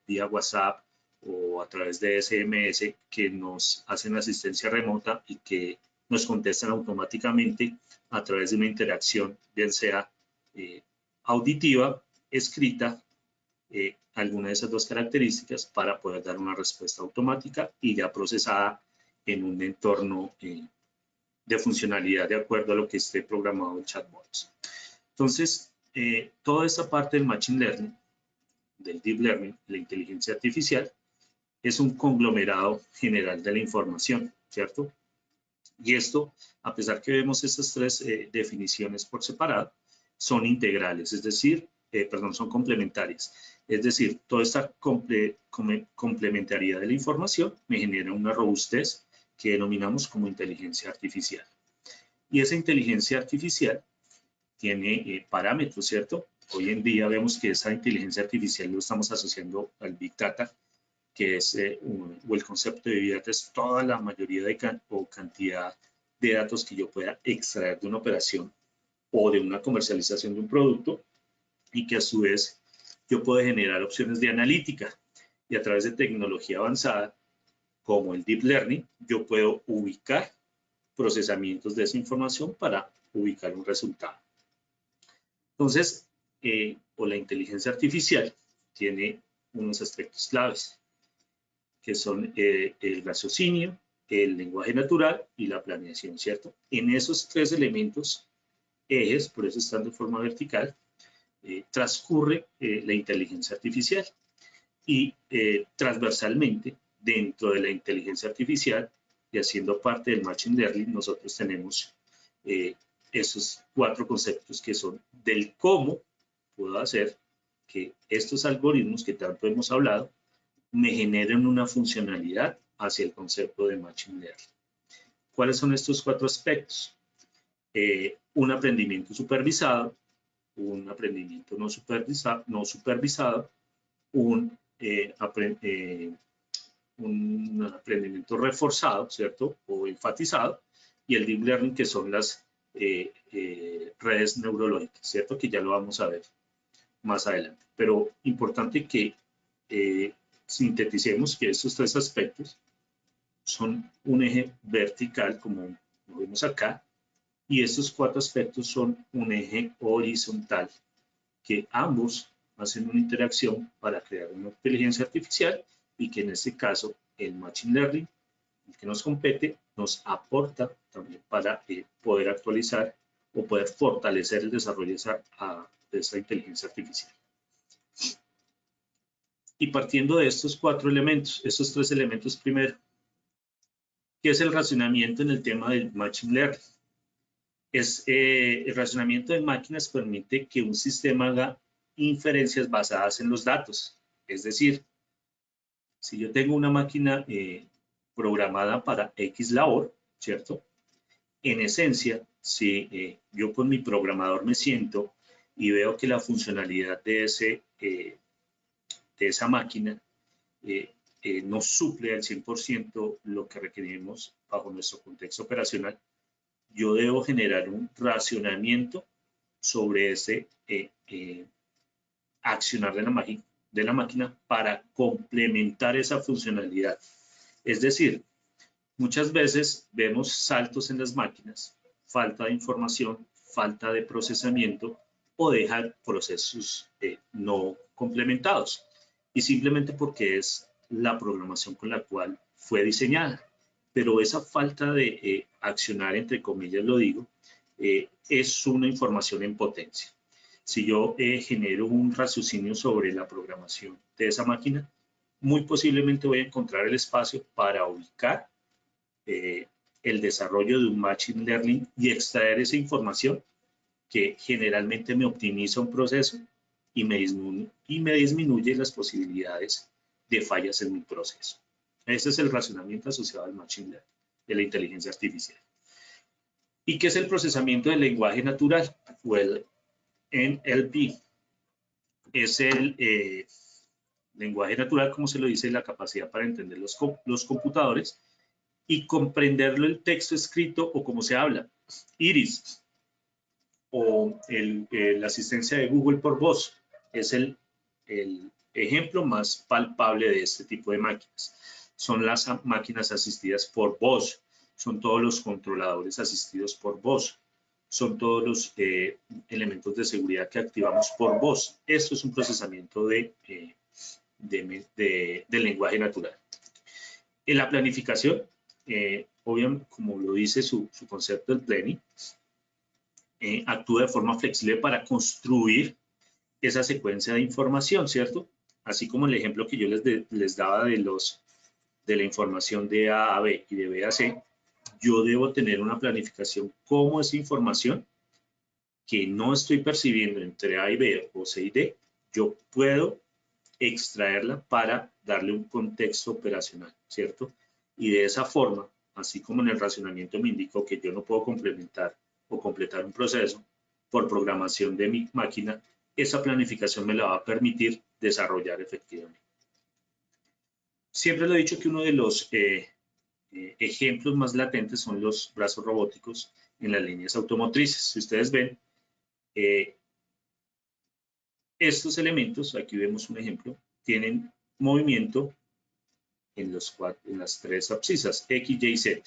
vía WhatsApp o a través de SMS que nos hacen asistencia remota y que nos contestan automáticamente a través de una interacción, bien sea auditiva, escrita, alguna de esas dos características para poder dar una respuesta automática y ya procesada en un entorno de funcionalidad de acuerdo a lo que esté programado en chatbots. Entonces, toda esta parte del Machine Learning, del Deep Learning, la inteligencia artificial, es un conglomerado general de la información, ¿cierto? Y esto, a pesar que vemos estas tres definiciones por separado, son integrales, es decir, son complementarias. Es decir, toda esta complementariedad de la información me genera una robustez que denominamos como inteligencia artificial. Y esa inteligencia artificial tiene parámetros, ¿cierto? Hoy en día vemos que esa inteligencia artificial lo estamos asociando al Big Data, que es, o el concepto de Big Data es toda la mayoría de cantidad de datos que yo pueda extraer de una operación o de una comercialización de un producto y que a su vez yo puedo generar opciones de analítica y a través de tecnología avanzada como el Deep Learning yo puedo ubicar procesamientos de esa información para ubicar un resultado. Entonces, o la inteligencia artificial tiene unos aspectos claves que son el raciocinio, el lenguaje natural y la planeación, ¿cierto? En esos tres elementos, ejes, por eso están de forma vertical, transcurre la inteligencia artificial y transversalmente dentro de la inteligencia artificial y haciendo parte del Machine Learning nosotros tenemos esos cuatro conceptos que son del cómo puedo hacer que estos algoritmos que tanto hemos hablado me generen una funcionalidad hacia el concepto de Machine Learning. ¿Cuáles son estos cuatro aspectos? Un aprendimiento supervisado, un aprendimiento no supervisado, un aprendimiento reforzado, ¿cierto? O enfatizado, y el Deep Learning, que son las redes neurológicas, ¿cierto? Que ya lo vamos a ver más adelante. Pero importante que sinteticemos que estos tres aspectos son un eje vertical, como lo vemos acá, y estos cuatro aspectos son un eje horizontal, que ambos hacen una interacción para crear una inteligencia artificial y que en este caso el Machine Learning, el que nos compete, nos aporta también para poder actualizar o poder fortalecer el desarrollo de esa inteligencia artificial. Y partiendo de estos cuatro elementos, estos tres elementos primero, ¿qué es el razonamiento en el tema del Machine Learning? El razonamiento de máquinas permite que un sistema haga inferencias basadas en los datos. Es decir, si yo tengo una máquina programada para X labor, ¿cierto? En esencia, si yo con mi programador me siento y veo que la funcionalidad de esa máquina no suple al 100% lo que requerimos bajo nuestro contexto operacional, yo debo generar un racionamiento sobre ese accionar de la máquina para complementar esa funcionalidad. Es decir, muchas veces vemos saltos en las máquinas, falta de información, falta de procesamiento o dejan procesos no complementados. Y simplemente porque es la programación con la cual fue diseñada. Pero esa falta de accionar, entre comillas lo digo, es una información en potencia. Si yo genero un raciocinio sobre la programación de esa máquina, muy posiblemente voy a encontrar el espacio para ubicar el desarrollo de un Machine Learning y extraer esa información que generalmente me optimiza un proceso y me disminuye las posibilidades de fallas en mi proceso. Ese es el razonamiento asociado al Machine Learning, de la inteligencia artificial. ¿Y qué es el procesamiento del lenguaje natural? O el NLP. Es el lenguaje natural, como se lo dice, la capacidad para entender los computadores y comprenderlo el texto escrito o cómo se habla. Iris o la asistencia de Google por voz es el ejemplo más palpable de este tipo de máquinas. Son las máquinas asistidas por voz, son todos los controladores asistidos por voz, son todos los elementos de seguridad que activamos por voz. Esto es un procesamiento del lenguaje natural. En la planificación, obviamente, como lo dice su concepto del planning, actúa de forma flexible para construir esa secuencia de información, ¿cierto? Así como el ejemplo que yo les daba de la información de A a B y de B a C, yo debo tener una planificación como esa información que no estoy percibiendo entre A y B o C y D, yo puedo extraerla para darle un contexto operacional, ¿cierto? Y de esa forma, así como en el racionamiento me indicó que yo no puedo complementar o completar un proceso por programación de mi máquina, esa planificación me la va a permitir desarrollar efectivamente. Siempre lo he dicho que uno de los ejemplos más latentes son los brazos robóticos en las líneas automotrices. Si ustedes ven, estos elementos, aquí vemos un ejemplo, tienen movimiento en las tres abscisas, X, Y, Z.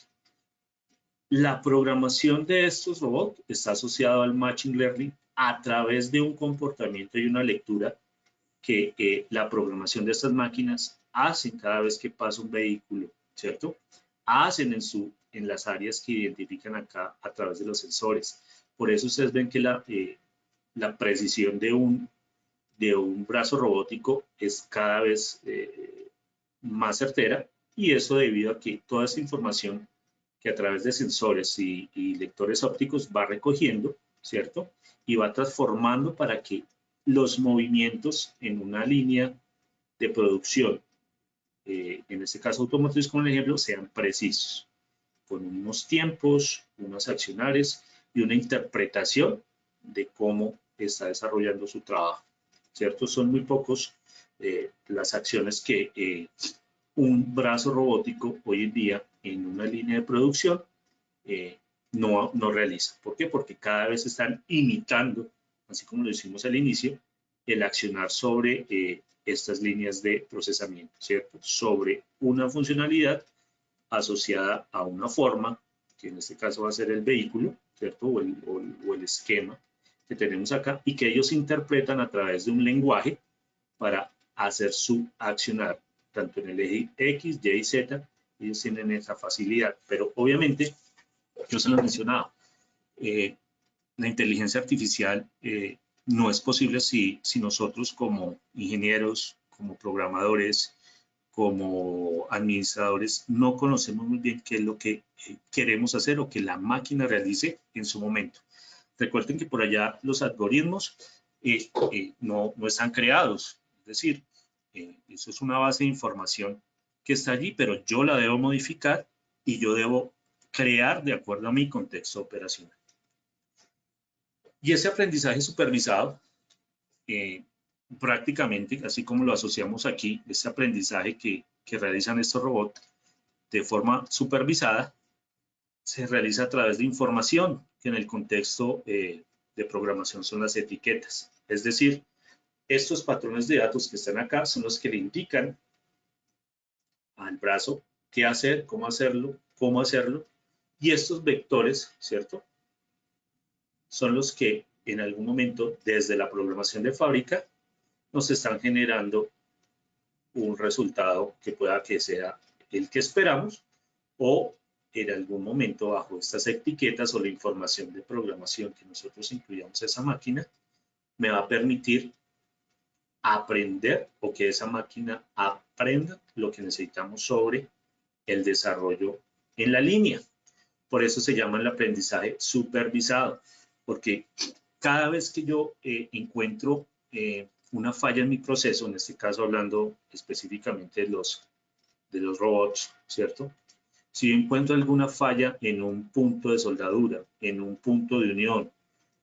La programación de estos robots está asociada al Machine Learning a través de un comportamiento y una lectura que la programación de estas máquinas hacen cada vez que pasa un vehículo, ¿cierto? Hacen en las áreas que identifican acá a través de los sensores. Por eso ustedes ven que la precisión de un brazo robótico es cada vez más certera, y eso debido a que toda esta información que a través de sensores y lectores ópticos va recogiendo, ¿cierto? Y va transformando para que los movimientos en una línea de producción, en este caso automotriz como el ejemplo, sean precisos, con unos tiempos, unos accionarios y una interpretación de cómo está desarrollando su trabajo, ¿cierto? Son muy pocos las acciones que un brazo robótico hoy en día en una línea de producción no realiza. ¿Por qué? Porque cada vez están imitando, así como lo hicimos al inicio, el accionar sobre estas líneas de procesamiento, ¿cierto? Sobre una funcionalidad asociada a una forma, que en este caso va a ser el vehículo, ¿cierto? O el esquema que tenemos acá, y que ellos interpretan a través de un lenguaje para hacer su accionar, tanto en el eje X, Y, Z, ellos tienen esa facilidad. Pero obviamente, yo se lo he mencionado, la inteligencia artificial no es posible si nosotros como ingenieros, como programadores, como administradores, no conocemos muy bien qué es lo que queremos hacer o que la máquina realice en su momento. Recuerden que por allá los algoritmos no están creados, es decir, eso es una base de información que está allí, pero yo la debo modificar y yo debo crear de acuerdo a mi contexto operacional. Y ese aprendizaje supervisado, prácticamente, así como lo asociamos aquí, ese aprendizaje que realizan estos robots de forma supervisada, se realiza a través de información, que en el contexto de programación son las etiquetas. Es decir, estos patrones de datos que están acá son los que le indican al brazo qué hacer, cómo hacerlo, y estos vectores, ¿cierto? Son los que en algún momento, desde la programación de fábrica, nos están generando un resultado que pueda que sea el que esperamos, o en algún momento bajo estas etiquetas o la información de programación que nosotros incluyamos a esa máquina, me va a permitir aprender o que esa máquina aprenda lo que necesitamos sobre el desarrollo en la línea. Por eso se llama el aprendizaje supervisado, porque cada vez que yo encuentro una falla en mi proceso, en este caso hablando específicamente de los robots, ¿cierto? Si yo encuentro alguna falla en un punto de soldadura, en un punto de unión,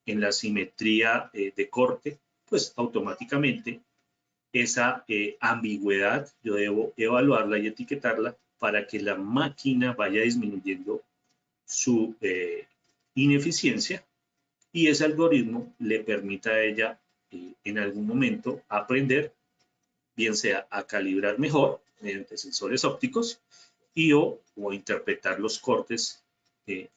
en la simetría de corte, pues automáticamente esa ambigüedad yo debo evaluarla y etiquetarla para que la máquina vaya disminuyendo su ineficiencia y ese algoritmo le permita a ella en algún momento aprender, bien sea a calibrar mejor mediante sensores ópticos o interpretar los cortes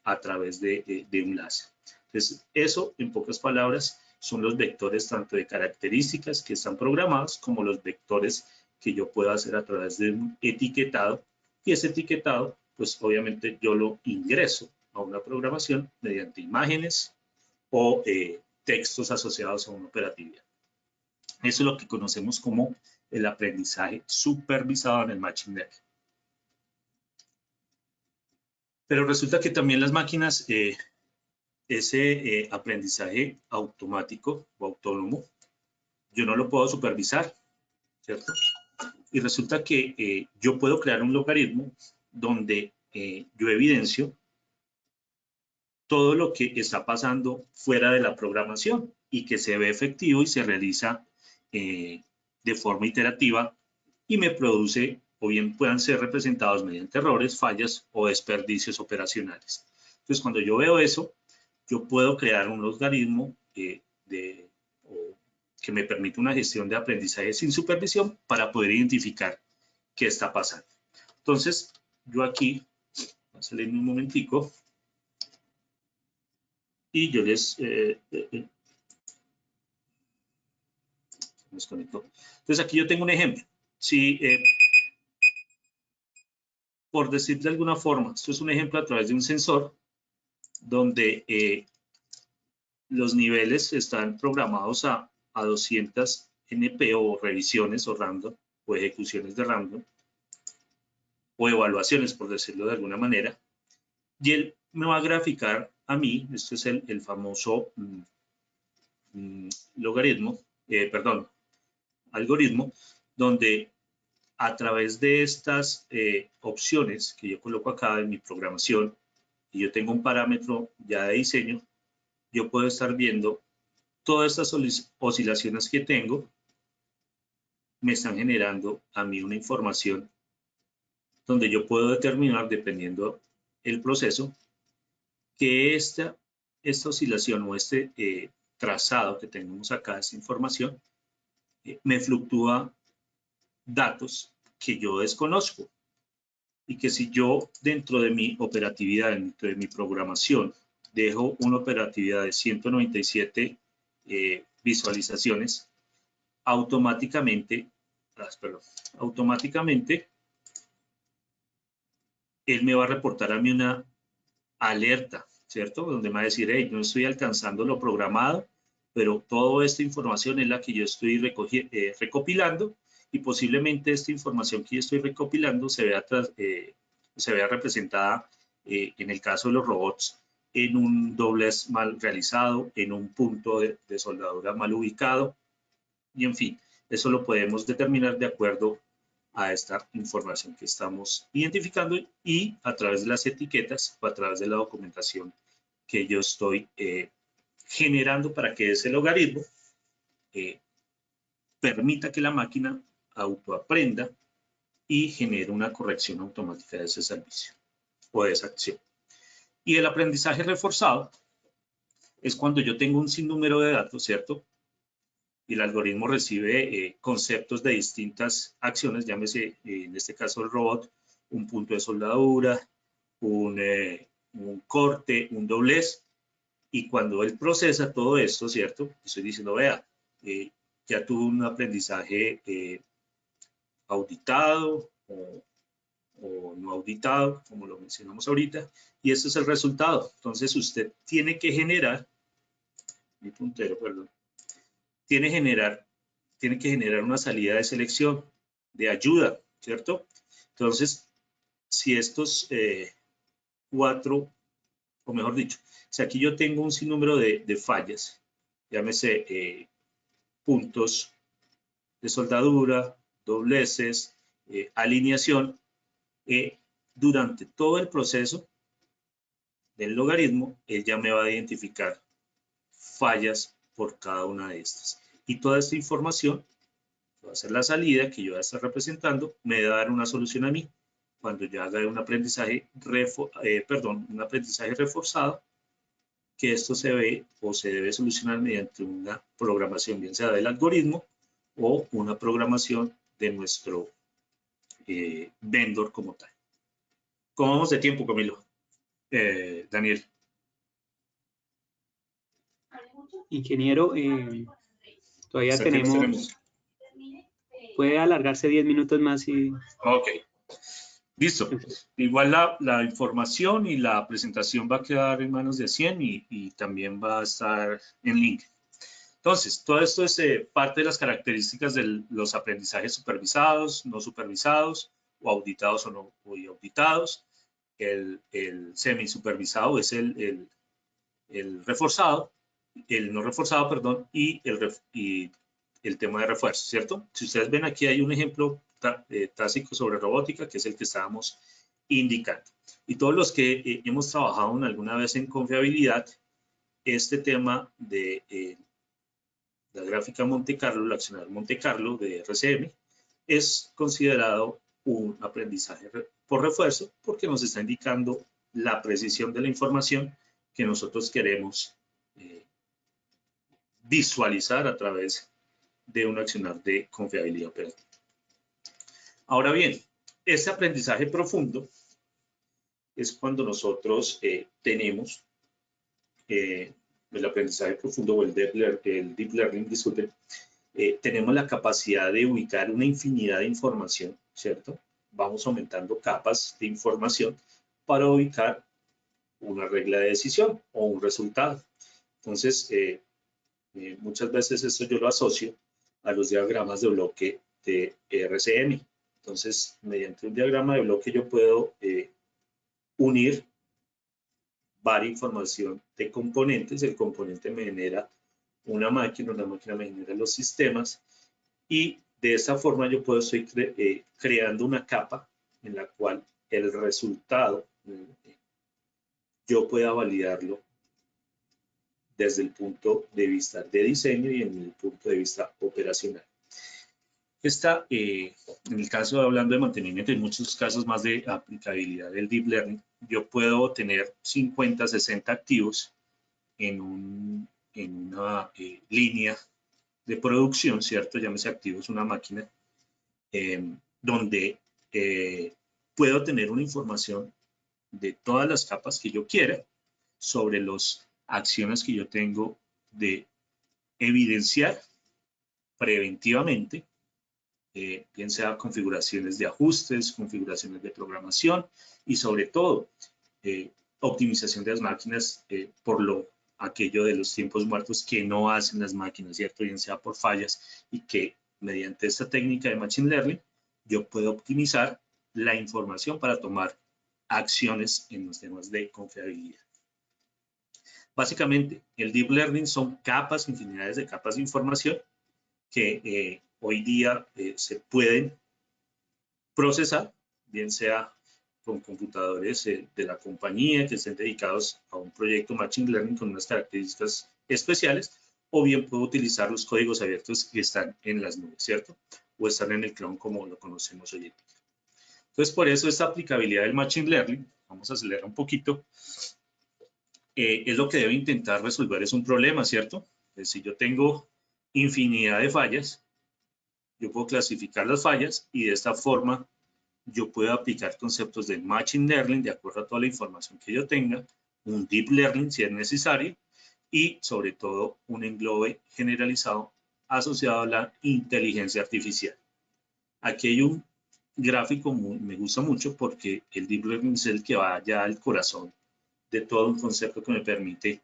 a través de un láser. Entonces, eso, en pocas palabras, son los vectores tanto de características que están programados como los vectores que yo puedo hacer a través de un etiquetado, y ese etiquetado, pues obviamente yo lo ingreso a una programación mediante imágenes o textos asociados a una operatividad. Eso es lo que conocemos como el aprendizaje supervisado en el Machine Learning. Pero resulta que también las máquinas, ese aprendizaje automático o autónomo, yo no lo puedo supervisar, ¿cierto? Y resulta que yo puedo crear un logaritmo donde yo evidencio todo lo que está pasando fuera de la programación y que se ve efectivo y se realiza de forma iterativa y me produce, o bien puedan ser representados mediante errores, fallas o desperdicios operacionales. Entonces, cuando yo veo eso, yo puedo crear un logaritmo que me permite una gestión de aprendizaje sin supervisión para poder identificar qué está pasando. Entonces, yo aquí, voy a salir un momentico, y yo les desconecto. Entonces, aquí yo tengo un ejemplo. Si, por decir de alguna forma, esto es un ejemplo a través de un sensor donde los niveles están programados a 200 NP o revisiones o random o ejecuciones de random o evaluaciones, por decirlo de alguna manera, y él me va a graficar a mí, esto es el famoso algoritmo, donde a través de estas opciones que yo coloco acá en mi programación, y yo tengo un parámetro ya de diseño, yo puedo estar viendo todas estas oscilaciones que tengo, me están generando a mí una información donde yo puedo determinar, dependiendo el proceso, que esta oscilación o este trazado que tenemos acá, esta información, me fluctúa datos que yo desconozco y que si yo dentro de mi operatividad, dentro de mi programación, dejo una operatividad de 197 visualizaciones, automáticamente él me va a reportar a mí una alerta, ¿cierto? Donde me va a decir, hey, no estoy alcanzando lo programado, pero toda esta información es la que yo estoy recopilando, y posiblemente esta información que yo estoy recopilando se vea representada, en el caso de los robots, en un doblez mal realizado, en un punto de soldadura mal ubicado, y en fin, eso lo podemos determinar de acuerdo a esta información que estamos identificando y a través de las etiquetas o a través de la documentación que yo estoy generando para que ese logaritmo permita que la máquina autoaprenda y genere una corrección automática de ese servicio o de esa acción. Y el aprendizaje reforzado es cuando yo tengo un sinnúmero de datos, ¿cierto? Y el algoritmo recibe conceptos de distintas acciones, llámese en este caso el robot, un punto de soldadura, un corte, un doblez, y cuando él procesa todo esto, ¿cierto? Estoy diciendo, vea, ya tuvo un aprendizaje auditado o no auditado, como lo mencionamos ahorita, y este es el resultado. Entonces usted tiene que generar, mi puntero, perdón, tiene que generar una salida de selección, de ayuda, ¿cierto? Entonces, si estos cuatro, o mejor dicho, si aquí yo tengo un sinnúmero de fallas, llámese puntos de soldadura, dobleces, alineación, durante todo el proceso del logaritmo, él ya me va a identificar fallas por cada una de estas. Y toda esta información va a ser la salida que yo voy a estar representando, me va a dar una solución a mí cuando yo haga un aprendizaje, un aprendizaje reforzado, que esto se ve o se debe solucionar mediante una programación, bien sea del algoritmo o una programación de nuestro vendor como tal. ¿Cómo vamos de tiempo, Camilo? Daniel. Ingeniero, todavía tenemos, puede alargarse 10 minutos más y... Ok, listo. Igual la información y la presentación va a quedar en manos de Cien y también va a estar en link. Entonces, todo esto es parte de las características de los aprendizajes supervisados, no supervisados, o auditados o no auditados. El semi-supervisado es el reforzado, el no reforzado, perdón, y el tema de refuerzo, ¿cierto? Si ustedes ven aquí hay un ejemplo tácito sobre robótica, que es el que estábamos indicando. Y todos los que hemos trabajado alguna vez en confiabilidad, este tema de la gráfica Monte Carlo, el accionario Monte Carlo de RCM, es considerado un aprendizaje por refuerzo porque nos está indicando la precisión de la información que nosotros queremos visualizar a través de un accionar de confiabilidad operativa. Ahora bien, este aprendizaje profundo es cuando nosotros tenemos el aprendizaje profundo o el deep learning, disculpen, tenemos la capacidad de ubicar una infinidad de información, ¿cierto? Vamos aumentando capas de información para ubicar una regla de decisión o un resultado. Entonces, muchas veces esto yo lo asocio a los diagramas de bloque de RCM. Entonces, mediante un diagrama de bloque yo puedo unir varias información de componentes. El componente me genera una máquina me genera los sistemas y de esa forma yo puedo estar creando una capa en la cual el resultado yo pueda validarlo desde el punto de vista de diseño y en el punto de vista operacional. En el caso de hablando de mantenimiento, en muchos casos más de aplicabilidad del Deep Learning, yo puedo tener 50, 60 activos en una línea de producción, ¿cierto? Llámese activos una máquina, donde puedo tener una información de todas las capas que yo quiera sobre las acciones que yo tengo de evidenciar preventivamente, bien sea configuraciones de ajustes, configuraciones de programación y sobre todo optimización de las máquinas por aquello de los tiempos muertos que no hacen las máquinas, ¿cierto? Bien sea por fallas y que mediante esta técnica de Machine Learning yo puedo optimizar la información para tomar acciones en los temas de confiabilidad. Básicamente, el Deep Learning son capas, infinidades de capas de información que hoy día se pueden procesar, bien sea con computadores de la compañía que estén dedicados a un proyecto Machine Learning con unas características especiales, o bien puedo utilizar los códigos abiertos que están en las nubes, ¿cierto? O están en el cloud como lo conocemos hoy en día. Entonces, por eso esta aplicabilidad del Machine Learning, vamos a acelerar un poquito, es lo que debe intentar resolver, es un problema, ¿cierto? Si yo tengo infinidad de fallas, yo puedo clasificar las fallas y de esta forma yo puedo aplicar conceptos de Machine Learning de acuerdo a toda la información que yo tenga, un Deep Learning si es necesario, y sobre todo un englobe generalizado asociado a la inteligencia artificial. Aquí hay un gráfico me gusta mucho porque el Deep Learning es el que va ya al corazón de todo un concepto que me permite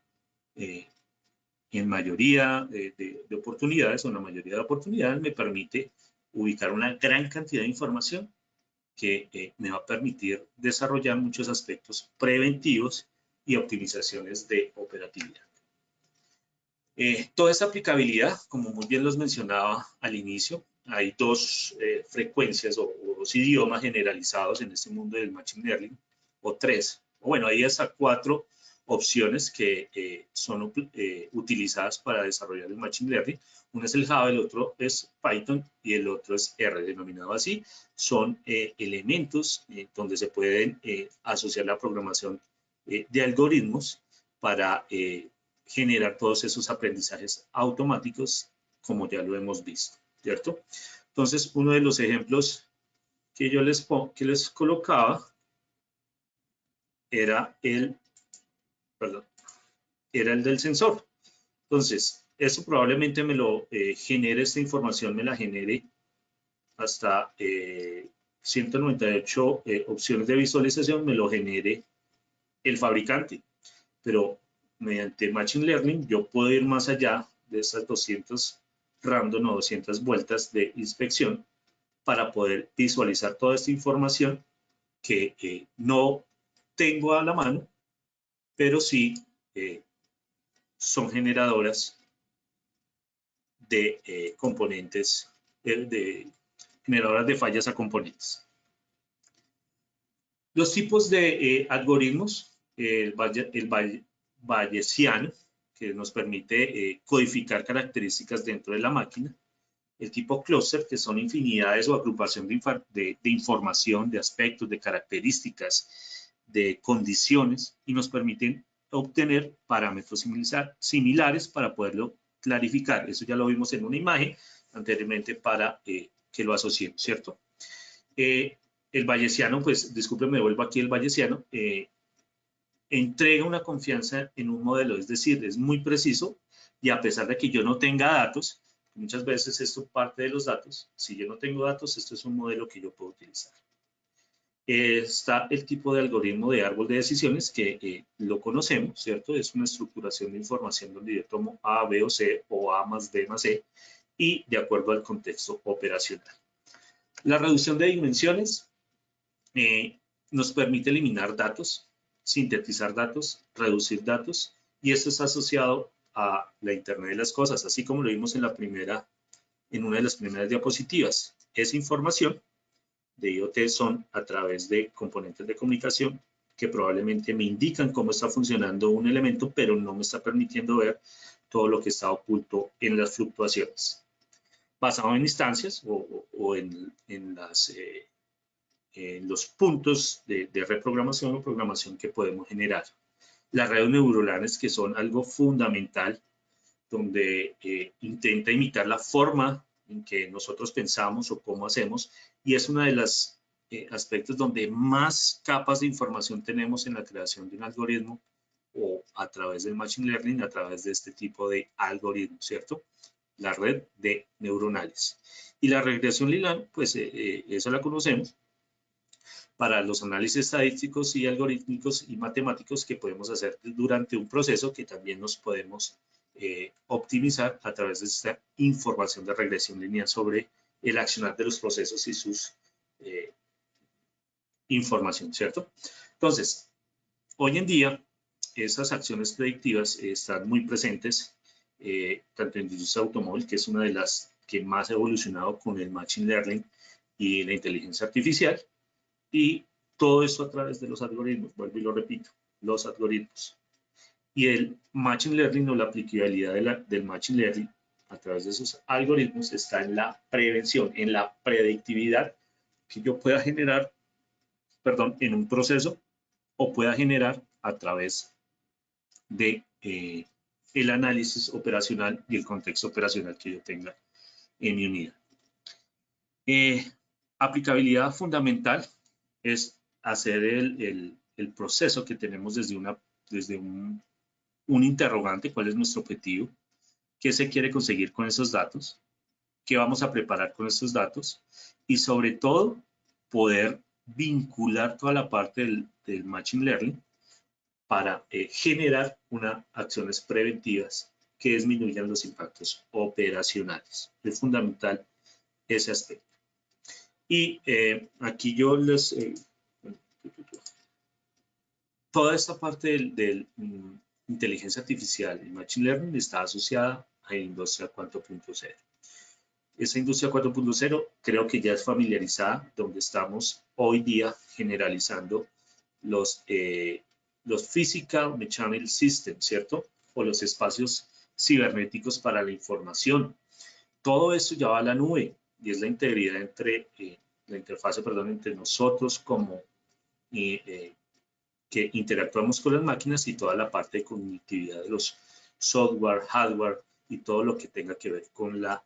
en mayoría de oportunidades o en la mayoría de oportunidades me permite ubicar una gran cantidad de información que me va a permitir desarrollar muchos aspectos preventivos y optimizaciones de operatividad. Toda esa aplicabilidad, como muy bien los mencionaba al inicio, hay dos frecuencias o dos idiomas generalizados en este mundo del Machine Learning, o tres, o bueno, hay hasta 4 opciones que son utilizadas para desarrollar el Machine Learning. Uno es el Java, el otro es Python y el otro es R, denominado así. Son elementos donde se pueden asociar la programación de algoritmos para generar todos esos aprendizajes automáticos, como ya lo hemos visto, ¿cierto? Entonces, uno de los ejemplos que yo les colocaba era el del sensor. Entonces, eso probablemente me lo genere, esta información me la genere hasta 198 opciones de visualización, me lo genere el fabricante. Pero mediante Machine Learning yo puedo ir más allá de esas 200 random o 200 vueltas de inspección para poder visualizar toda esta información que no tengo a la mano, pero sí son generadoras de componentes, generadoras de fallas a componentes. Los tipos de algoritmos, el bayesiano, que nos permite codificar características dentro de la máquina. El tipo cluster, que son infinidades o agrupación de información, de aspectos, de características, de condiciones, y nos permiten obtener parámetros similares para poderlo clarificar. Eso ya lo vimos en una imagen anteriormente para que lo asociemos, ¿cierto? El bayesiano, pues, discúlpenme, vuelvo aquí, el bayesiano entrega una confianza en un modelo, es decir, es muy preciso y a pesar de que yo no tenga datos, muchas veces esto parte de los datos, si yo no tengo datos, esto es un modelo que yo puedo utilizar. Está el tipo de algoritmo de árbol de decisiones que lo conocemos, ¿cierto? Es una estructuración de información donde yo tomo A, B o C o A más B más C y de acuerdo al contexto operacional. La reducción de dimensiones nos permite eliminar datos, sintetizar datos, reducir datos, y esto está asociado a la Internet de las cosas, así como lo vimos en una de las primeras diapositivas. Esa información de IoT son a través de componentes de comunicación que probablemente me indican cómo está funcionando un elemento, pero no me está permitiendo ver todo lo que está oculto en las fluctuaciones. Basado en instancias o en los puntos de reprogramación o programación que podemos generar. Las redes neuronales, que son algo fundamental, donde intenta imitar la forma en que nosotros pensamos o cómo hacemos, y es uno de los aspectos donde más capas de información tenemos en la creación de un algoritmo o a través del Machine Learning, a través de este tipo de algoritmos, ¿cierto? La red de neuronales. Y la regresión lineal, pues eso la conocemos, para los análisis estadísticos y algorítmicos y matemáticos que podemos hacer durante un proceso que también nos podemos optimizar a través de esta información de regresión lineal sobre el accionar de los procesos y sus información, ¿cierto? Entonces, hoy en día, esas acciones predictivas están muy presentes, tanto en la industria automóvil, que es una de las que más ha evolucionado con el Machine Learning y la inteligencia artificial, y todo esto a través de los algoritmos, vuelvo y lo repito, los algoritmos. Y el Machine Learning o la aplicabilidad del Machine Learning a través de esos algoritmos está en la prevención, en la predictividad que yo pueda generar, perdón, en un proceso o pueda generar a través de el análisis operacional y el contexto operacional que yo tenga en mi unidad. Aplicabilidad fundamental es hacer el proceso que tenemos desde un interrogante, cuál es nuestro objetivo, qué se quiere conseguir con esos datos, qué vamos a preparar con esos datos y sobre todo poder vincular toda la parte del Machine Learning para generar unas acciones preventivas que disminuyan los impactos operacionales. Es fundamental ese aspecto. Y aquí yo les... toda esta parte del inteligencia artificial y Machine Learning está asociada a la industria 4.0. Esa industria 4.0 creo que ya es familiarizada, donde estamos hoy día generalizando los Physical Mechanical Systems, ¿cierto? O los espacios cibernéticos para la información. Todo esto ya va a la nube y es la integridad entre, la interfase, perdón, entre nosotros como que interactuamos con las máquinas y toda la parte de conectividad de los software, hardware y todo lo que tenga que ver con la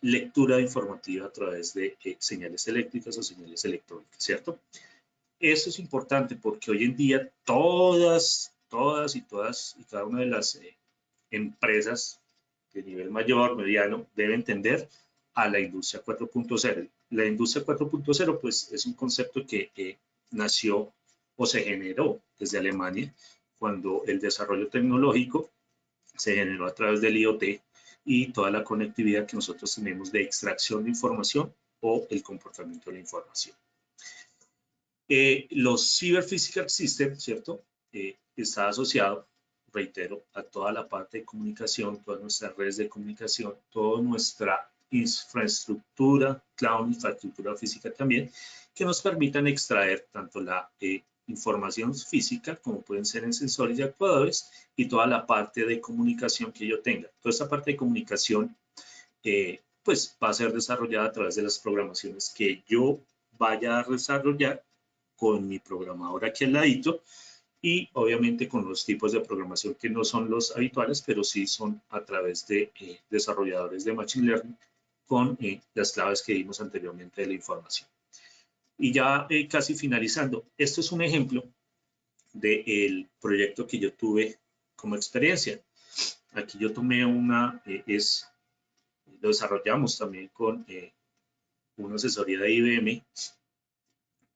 lectura informativa a través de señales eléctricas o señales electrónicas, ¿cierto? Eso es importante porque hoy en día todas y cada una de las empresas de nivel mayor, mediano, debe entender a la industria 4.0. La industria 4.0 pues es un concepto que nació o se generó desde Alemania cuando el desarrollo tecnológico se generó a través del IoT y toda la conectividad que nosotros tenemos de extracción de información o el comportamiento de la información. Los Cyber Physical Systems, ¿cierto? Está asociado, reitero, a toda la parte de comunicación, todas nuestras redes de comunicación, toda nuestra infraestructura, cloud, infraestructura física también, que nos permitan extraer tanto la información física, como pueden ser en sensores y actuadores, y toda la parte de comunicación que yo tenga. Toda esta parte de comunicación, pues va a ser desarrollada a través de las programaciones que yo vaya a desarrollar con mi programador aquí al ladito y obviamente con los tipos de programación que no son los habituales, pero sí son a través de desarrolladores de Machine Learning con las claves que dimos anteriormente de la información. Y ya casi finalizando, esto es un ejemplo del proyecto que yo tuve como experiencia. Aquí yo tomé lo desarrollamos también con una asesoría de IBM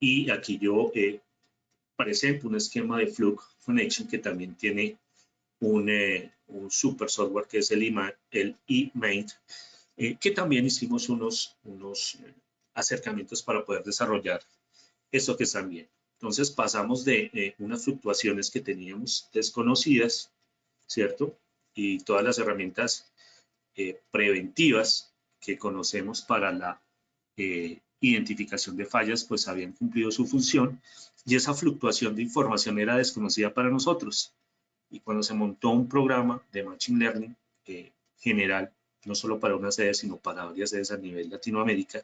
y aquí yo presento un esquema de Fluke Connection que también tiene un super software que es el eMaint, que también hicimos unos acercamientos para poder desarrollar esto que están viendo. Entonces pasamos de unas fluctuaciones que teníamos desconocidas, ¿cierto? Y todas las herramientas preventivas que conocemos para la identificación de fallas, pues habían cumplido su función y esa fluctuación de información era desconocida para nosotros. Y cuando se montó un programa de Machine Learning general, no solo para una sede, sino para varias sedes a nivel Latinoamérica,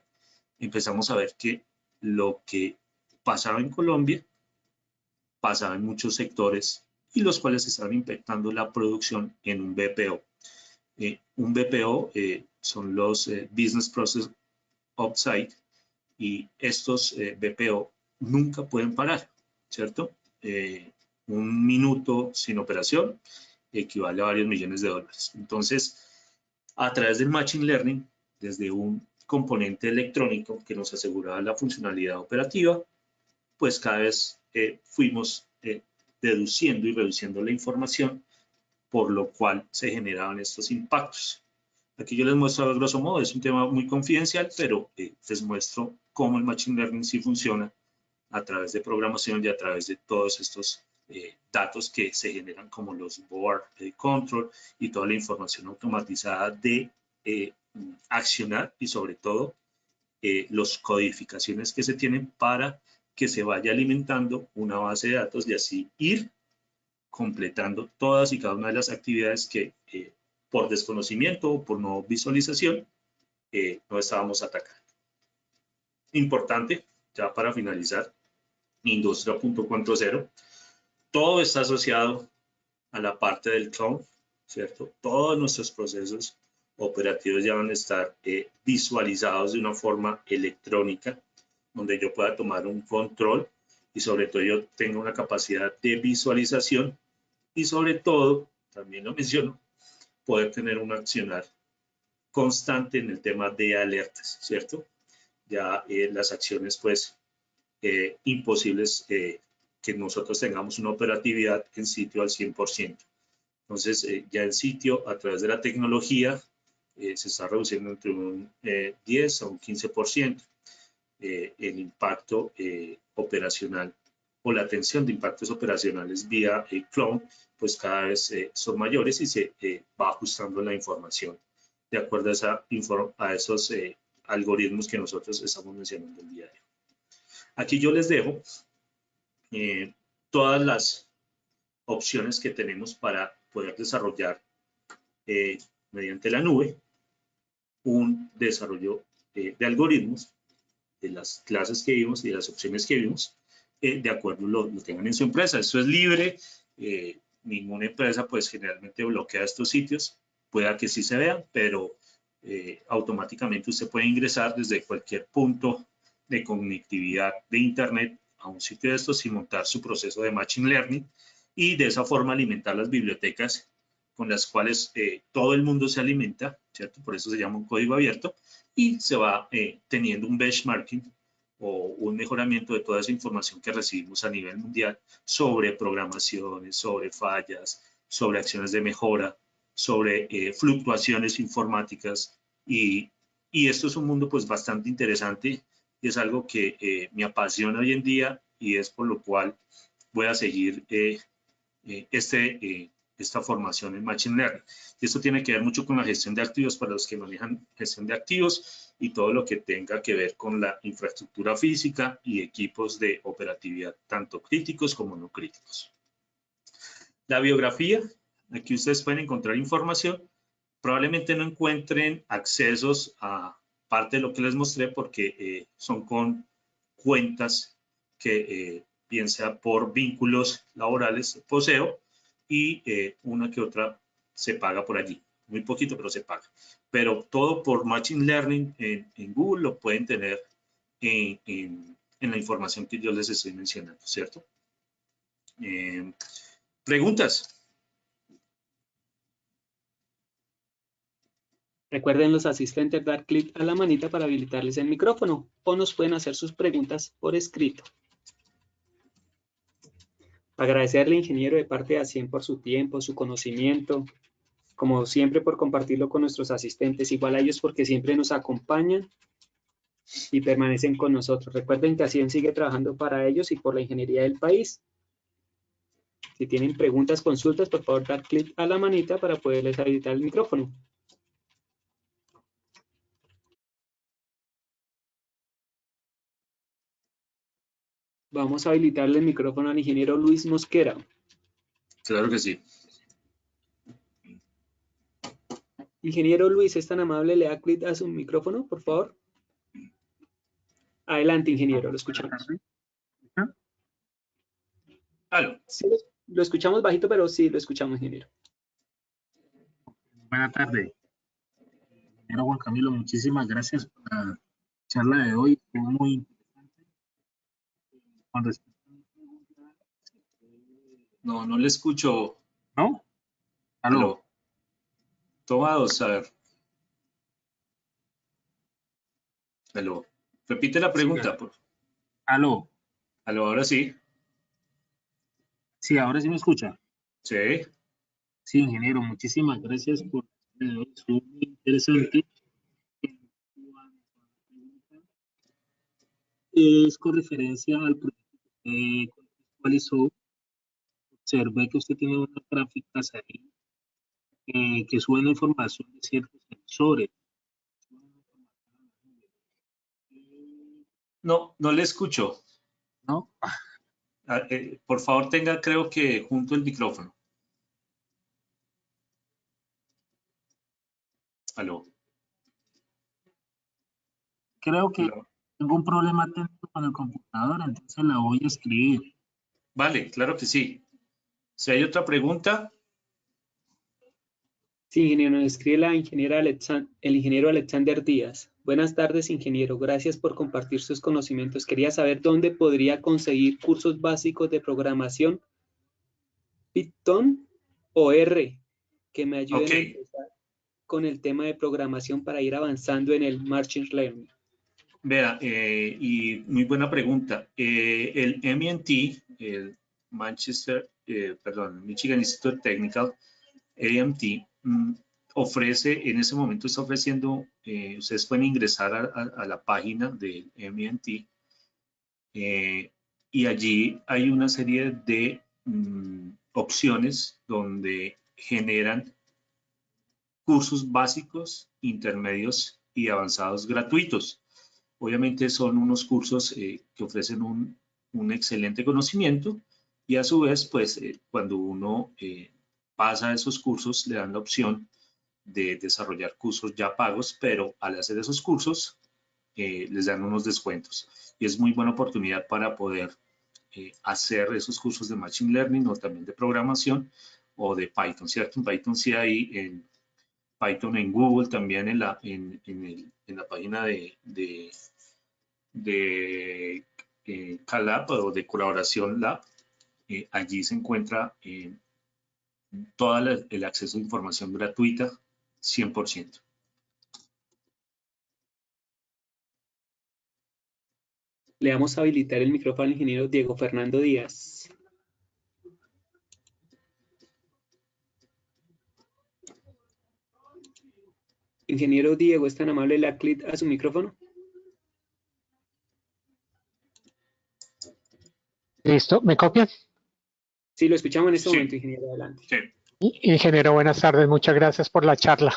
empezamos a ver que lo que pasaba en Colombia pasaba en muchos sectores y los cuales estaban impactando la producción en un BPO. Un BPO son los Business Process Offsite y estos BPO nunca pueden parar, ¿cierto? Un minuto sin operación equivale a varios millones de dólares. Entonces, a través del Machine Learning, desde un componente electrónico que nos aseguraba la funcionalidad operativa, pues cada vez fuimos deduciendo y reduciendo la información, por lo cual se generaban estos impactos. Aquí yo les muestro a grosso modo, es un tema muy confidencial, pero les muestro cómo el Machine Learning sí funciona a través de programación y a través de todos estos datos que se generan como los board control y toda la información automatizada de accionar y sobre todo las codificaciones que se tienen para que se vaya alimentando una base de datos y así ir completando todas y cada una de las actividades que por desconocimiento o por no visualización no estábamos atacando. Importante, ya para finalizar, Industria 4.0, todo está asociado a la parte del cloud, ¿cierto? Todos nuestros procesos operativos ya van a estar visualizados de una forma electrónica, donde yo pueda tomar un control y sobre todo yo tenga una capacidad de visualización y sobre todo, también lo menciono, poder tener un accionar constante en el tema de alertas, ¿cierto? Ya las acciones, pues, imposibles que nosotros tengamos una operatividad en sitio al 100%. Entonces, ya en sitio, a través de la tecnología, se está reduciendo entre un 10 a un 15% el impacto operacional o la atención de impactos operacionales vía cloud, pues cada vez son mayores y se va ajustando la información de acuerdo a esos algoritmos que nosotros estamos mencionando el día de hoy. Aquí yo les dejo todas las opciones que tenemos para poder desarrollar mediante la nube un desarrollo de algoritmos de las clases que vimos y de las opciones que vimos, de acuerdo lo tengan en su empresa. Esto es libre, ninguna empresa pues generalmente bloquea estos sitios, pueda que sí se vean, pero automáticamente usted puede ingresar desde cualquier punto de conectividad de internet a un sitio de estos y montar su proceso de Machine Learning y de esa forma alimentar las bibliotecas con las cuales todo el mundo se alimenta, ¿cierto? Por eso se llama un código abierto y se va teniendo un benchmarking o un mejoramiento de toda esa información que recibimos a nivel mundial sobre programaciones, sobre fallas, sobre acciones de mejora, sobre fluctuaciones informáticas y esto es un mundo pues bastante interesante y es algo que me apasiona hoy en día y es por lo cual voy a seguir esta formación en Machine Learning. Y esto tiene que ver mucho con la gestión de activos para los que manejan gestión de activos y todo lo que tenga que ver con la infraestructura física y equipos de operatividad, tanto críticos como no críticos. La biografía, aquí ustedes pueden encontrar información. Probablemente no encuentren accesos a parte de lo que les mostré porque son con cuentas que bien sea por vínculos laborales poseo y una que otra se paga por allí. Muy poquito, pero se paga. Pero todo por Machine Learning en Google lo pueden tener en la información que yo les estoy mencionando, ¿cierto? ¿Preguntas? Recuerden los asistentes dar clic a la manita para habilitarles el micrófono o nos pueden hacer sus preguntas por escrito. Agradecerle, ingeniero, de parte de ASIEN por su tiempo, su conocimiento, como siempre por compartirlo con nuestros asistentes, igual a ellos porque siempre nos acompañan y permanecen con nosotros. Recuerden que ASIEN sigue trabajando para ellos y por la ingeniería del país. Si tienen preguntas, consultas, por favor dar clic a la manita para poderles habilitar el micrófono. Vamos a habilitarle el micrófono al ingeniero Luis Mosquera. Claro que sí. Ingeniero Luis, ¿es tan amable? ¿Le da clic a su micrófono, por favor? Adelante, ingeniero, lo escuchamos. ¿Aló? Sí, lo escuchamos bajito, pero sí lo escuchamos, ingeniero. Buenas tardes. Ingeniero Juan Camilo, muchísimas gracias por la charla de hoy. Fue muy interesante. Cuando... No le escucho. ¿No? ¿Aló? Toma dos, a ver. Aló. Repite la pregunta, por favor. ¿Aló? Aló, ahora sí. Sí, ahora sí me escucha. Sí. Sí, ingeniero, muchísimas gracias por la charla de hoy. Fue muy interesante. Es con referencia al proyecto que usted contextualizó. Observé que usted tiene unas gráficas ahí que suben la información de ciertos sensores. No le escucho. ¿No? Por favor, tenga, creo que junto el micrófono. Aló. Creo que tengo un problema técnico con el computador, entonces la voy a escribir. Vale, claro que sí. Si hay otra pregunta. Sí, ingeniero, nos escribe el ingeniero Alexander Díaz. Buenas tardes, ingeniero. Gracias por compartir sus conocimientos. Quería saber dónde podría conseguir cursos básicos de programación Python o R que me ayuden a empezar con el tema de programación para ir avanzando en el Machine Learning. Vea, y muy buena pregunta. El MIT, el Michigan Institute of Technical, AMT, ofrece, en ese momento está ofreciendo, ustedes pueden ingresar a la página del MIT y allí hay una serie de opciones donde generan cursos básicos, intermedios y avanzados gratuitos. Obviamente son unos cursos que ofrecen un excelente conocimiento y a su vez, pues, cuando uno pasa esos cursos, le dan la opción de desarrollar cursos ya pagos, pero al hacer esos cursos, les dan unos descuentos. Y es muy buena oportunidad para poder hacer esos cursos de Machine Learning o también de programación o de Python, ¿cierto? En Python sí hay en Python en Google, también en la página de Calab o de Colaboración Lab. Allí se encuentra todo el acceso a información gratuita 100%. Le vamos a habilitar el micrófono al ingeniero Diego Fernando Díaz. Ingeniero Diego, ¿es tan amable le da clic a su micrófono? Listo, ¿me copian? Sí, lo escuchamos en este momento, ingeniero, adelante. Sí. Ingeniero, buenas tardes, muchas gracias por la charla.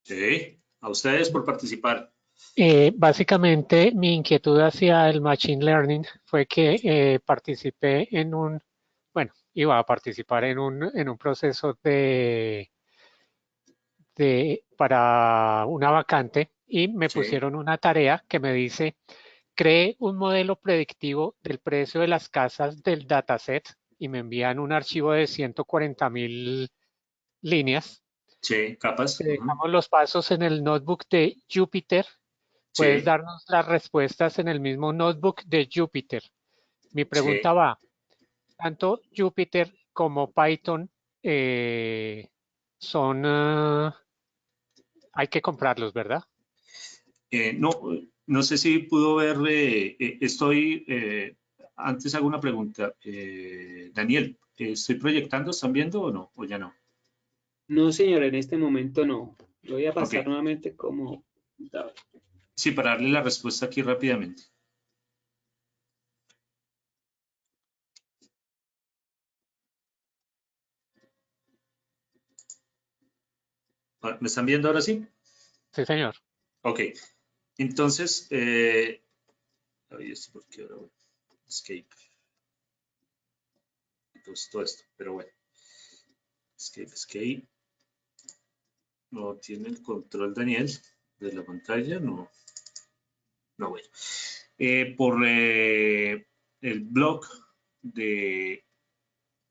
Sí, a ustedes por participar. Básicamente, mi inquietud hacia el Machine Learning fue que participé en iba a participar en un proceso para una vacante y me pusieron una tarea que me dice, cree un modelo predictivo del precio de las casas del dataset y me envían un archivo de 140.000 líneas. Sí, capas. Dejamos los pasos en el notebook de Jupyter. Puedes darnos las respuestas en el mismo notebook de Jupyter. Mi pregunta va, tanto Jupyter como Python hay que comprarlos, ¿verdad? No sé si pudo ver, antes hago una pregunta. Daniel, ¿estoy proyectando? ¿Están viendo o no? ¿O ya no? No, señor, en este momento no. Lo voy a pasar nuevamente como... Sí, para darle la respuesta aquí rápidamente. ¿Me están viendo ahora sí? Sí, señor. Ok. Entonces, ¿esto por qué ahora? Escape. Entonces, todo esto, pero bueno. Escape. No tiene el control, Daniel, de la pantalla, no. No, bueno. Por el blog de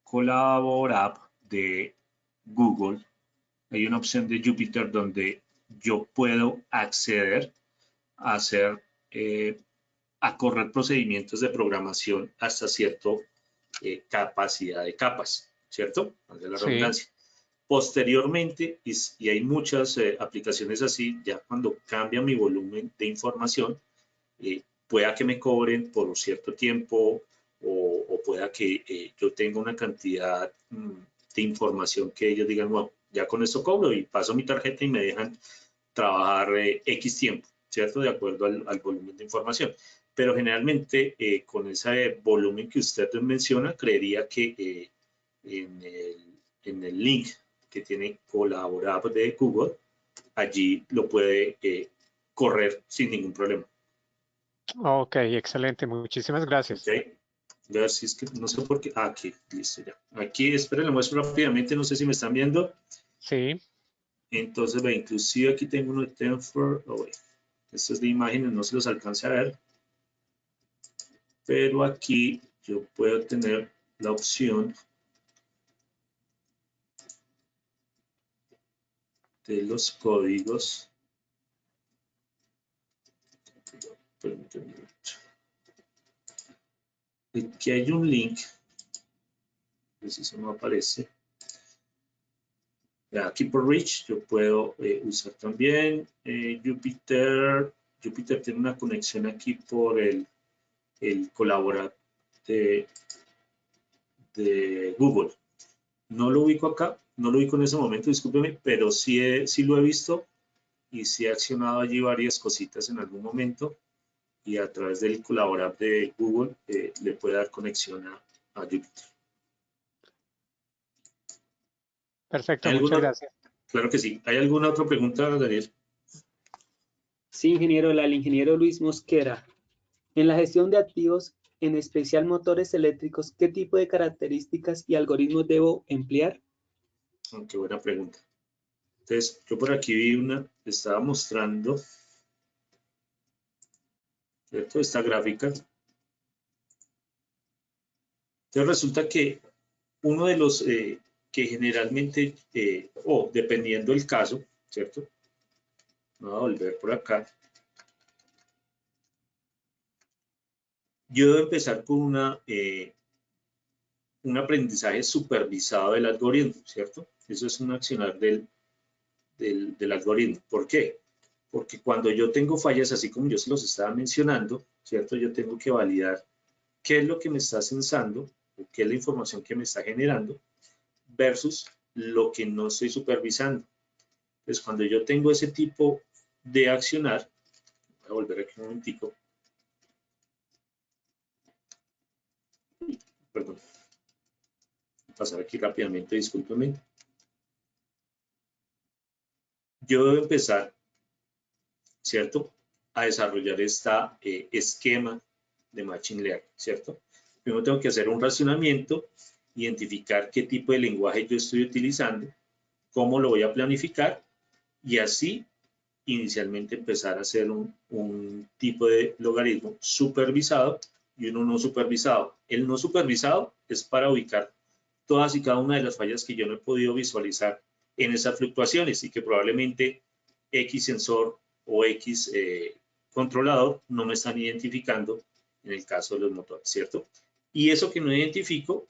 Colabor de Google, hay una opción de Jupyter donde yo puedo acceder a hacer, a correr procedimientos de programación hasta cierta capacidad de capas, ¿cierto? De la redundancia. Posteriormente, y hay muchas aplicaciones así, ya cuando cambia mi volumen de información, pueda que me cobren por un cierto tiempo o pueda que yo tenga una cantidad de información que ellos digan, bueno, ya con esto cobro y paso mi tarjeta y me dejan trabajar X tiempo, ¿cierto? De acuerdo al volumen de información. Pero generalmente con ese volumen que usted menciona, creería que en el link que tiene Colaborab de Google, allí lo puede correr sin ningún problema. Ok, excelente. Muchísimas gracias. Okay. A ver si es que, no sé por qué, aquí, listo ya. Aquí, esperen, lo muestro rápidamente, no sé si me están viendo. Sí. Entonces, ve, inclusive aquí tengo uno de Tenfor, esto es de imágenes, no se los alcanza a ver. Pero aquí yo puedo tener la opción de los códigos. Permítanme. Aquí hay un link, no sé si eso no aparece. Aquí por Reach yo puedo usar también Jupyter. Jupyter tiene una conexión aquí por el colaborador de Google. No lo ubico acá, no lo ubico en ese momento, discúlpeme, pero sí lo he visto y sí he accionado allí varias cositas en algún momento y a través del colaborador de Google le puede dar conexión a Jupyter. Perfecto, muchas gracias. Claro que sí. ¿Hay alguna otra pregunta, Daniel? Sí, ingeniero, el ingeniero Luis Mosquera. En la gestión de activos, en especial motores eléctricos, ¿qué tipo de características y algoritmos debo emplear? Qué buena pregunta. Entonces, yo por aquí vi una, estaba mostrando, ¿cierto? Esta gráfica. Entonces, resulta que uno de los que generalmente, o dependiendo del caso, ¿cierto? Voy a volver por acá. Yo debo empezar con un aprendizaje supervisado del algoritmo, ¿cierto? Eso es un accionar del algoritmo. ¿Por qué? Porque cuando yo tengo fallas, así como yo se los estaba mencionando, ¿cierto? Yo tengo que validar qué es lo que me está censando, o qué es la información que me está generando, versus lo que no estoy supervisando. Entonces, cuando yo tengo ese tipo de accionar, voy a volver aquí un momentico. Perdón. Voy a pasar aquí rápidamente, discúlpenme. Yo debo empezar, ¿cierto?, a desarrollar este esquema de Machine Learning, ¿cierto? Primero tengo que hacer un racionamiento, identificar qué tipo de lenguaje yo estoy utilizando, cómo lo voy a planificar y así inicialmente empezar a hacer un tipo de logaritmo supervisado y uno no supervisado. El no supervisado es para ubicar todas y cada una de las fallas que yo no he podido visualizar en esas fluctuaciones y que probablemente X sensor o X controlador no me están identificando en el caso de los motores, ¿cierto? Y eso que no identifico,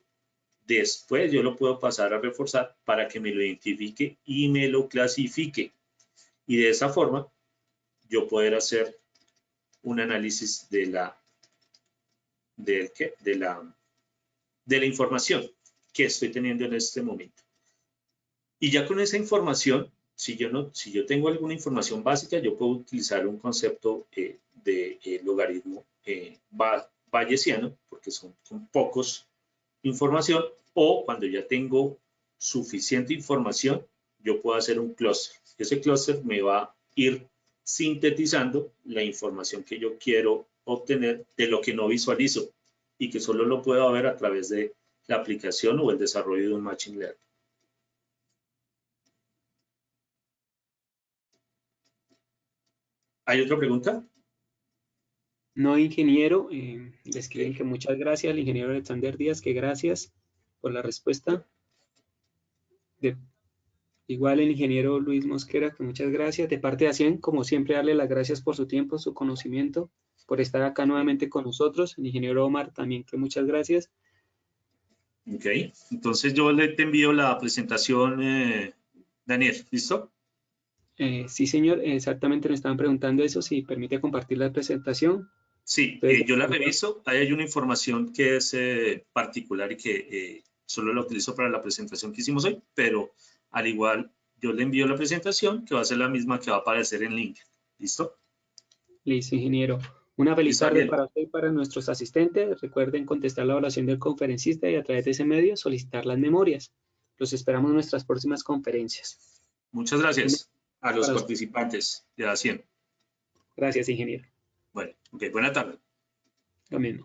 después yo lo puedo pasar a reforzar para que me lo identifique y me lo clasifique. Y de esa forma, yo poder hacer un análisis de la información que estoy teniendo en este momento. Y ya con esa información, si yo tengo alguna información básica, yo puedo utilizar un concepto de logaritmo bayesiano, porque son pocos información, o cuando ya tengo suficiente información, yo puedo hacer un clúster. Ese clúster me va a ir sintetizando la información que yo quiero obtener de lo que no visualizo y que solo lo puedo ver a través de la aplicación o el desarrollo de un Machine Learning. ¿Hay otra pregunta? No, ingeniero. Le escriben que muchas gracias al ingeniero Alexander Díaz, que gracias por la respuesta. Igual el ingeniero Luis Mosquera, que muchas gracias. De parte de ACIEN, como siempre, darle las gracias por su tiempo, su conocimiento, por estar acá nuevamente con nosotros. El ingeniero Omar también, que muchas gracias. Ok, entonces yo te envío la presentación, Daniel, ¿listo? Sí, señor, exactamente me estaban preguntando eso, si permite compartir la presentación. Sí, Entonces, yo la reviso, ahí hay una información que es particular y que solo la utilizo para la presentación que hicimos hoy, pero al igual yo le envío la presentación que va a ser la misma que va a aparecer en LinkedIn, ¿listo? Listo, ingeniero. Una feliz ¿Listo, tarde Daniel? para usted y para nuestros asistentes. Recuerden contestar la evaluación del conferencista y a través de ese medio solicitar las memorias. Los esperamos en nuestras próximas conferencias. Muchas gracias a los Para usted. participantes de ACIEN. Gracias, ingeniero. Bueno, ok, buena tarde. Lo mismo.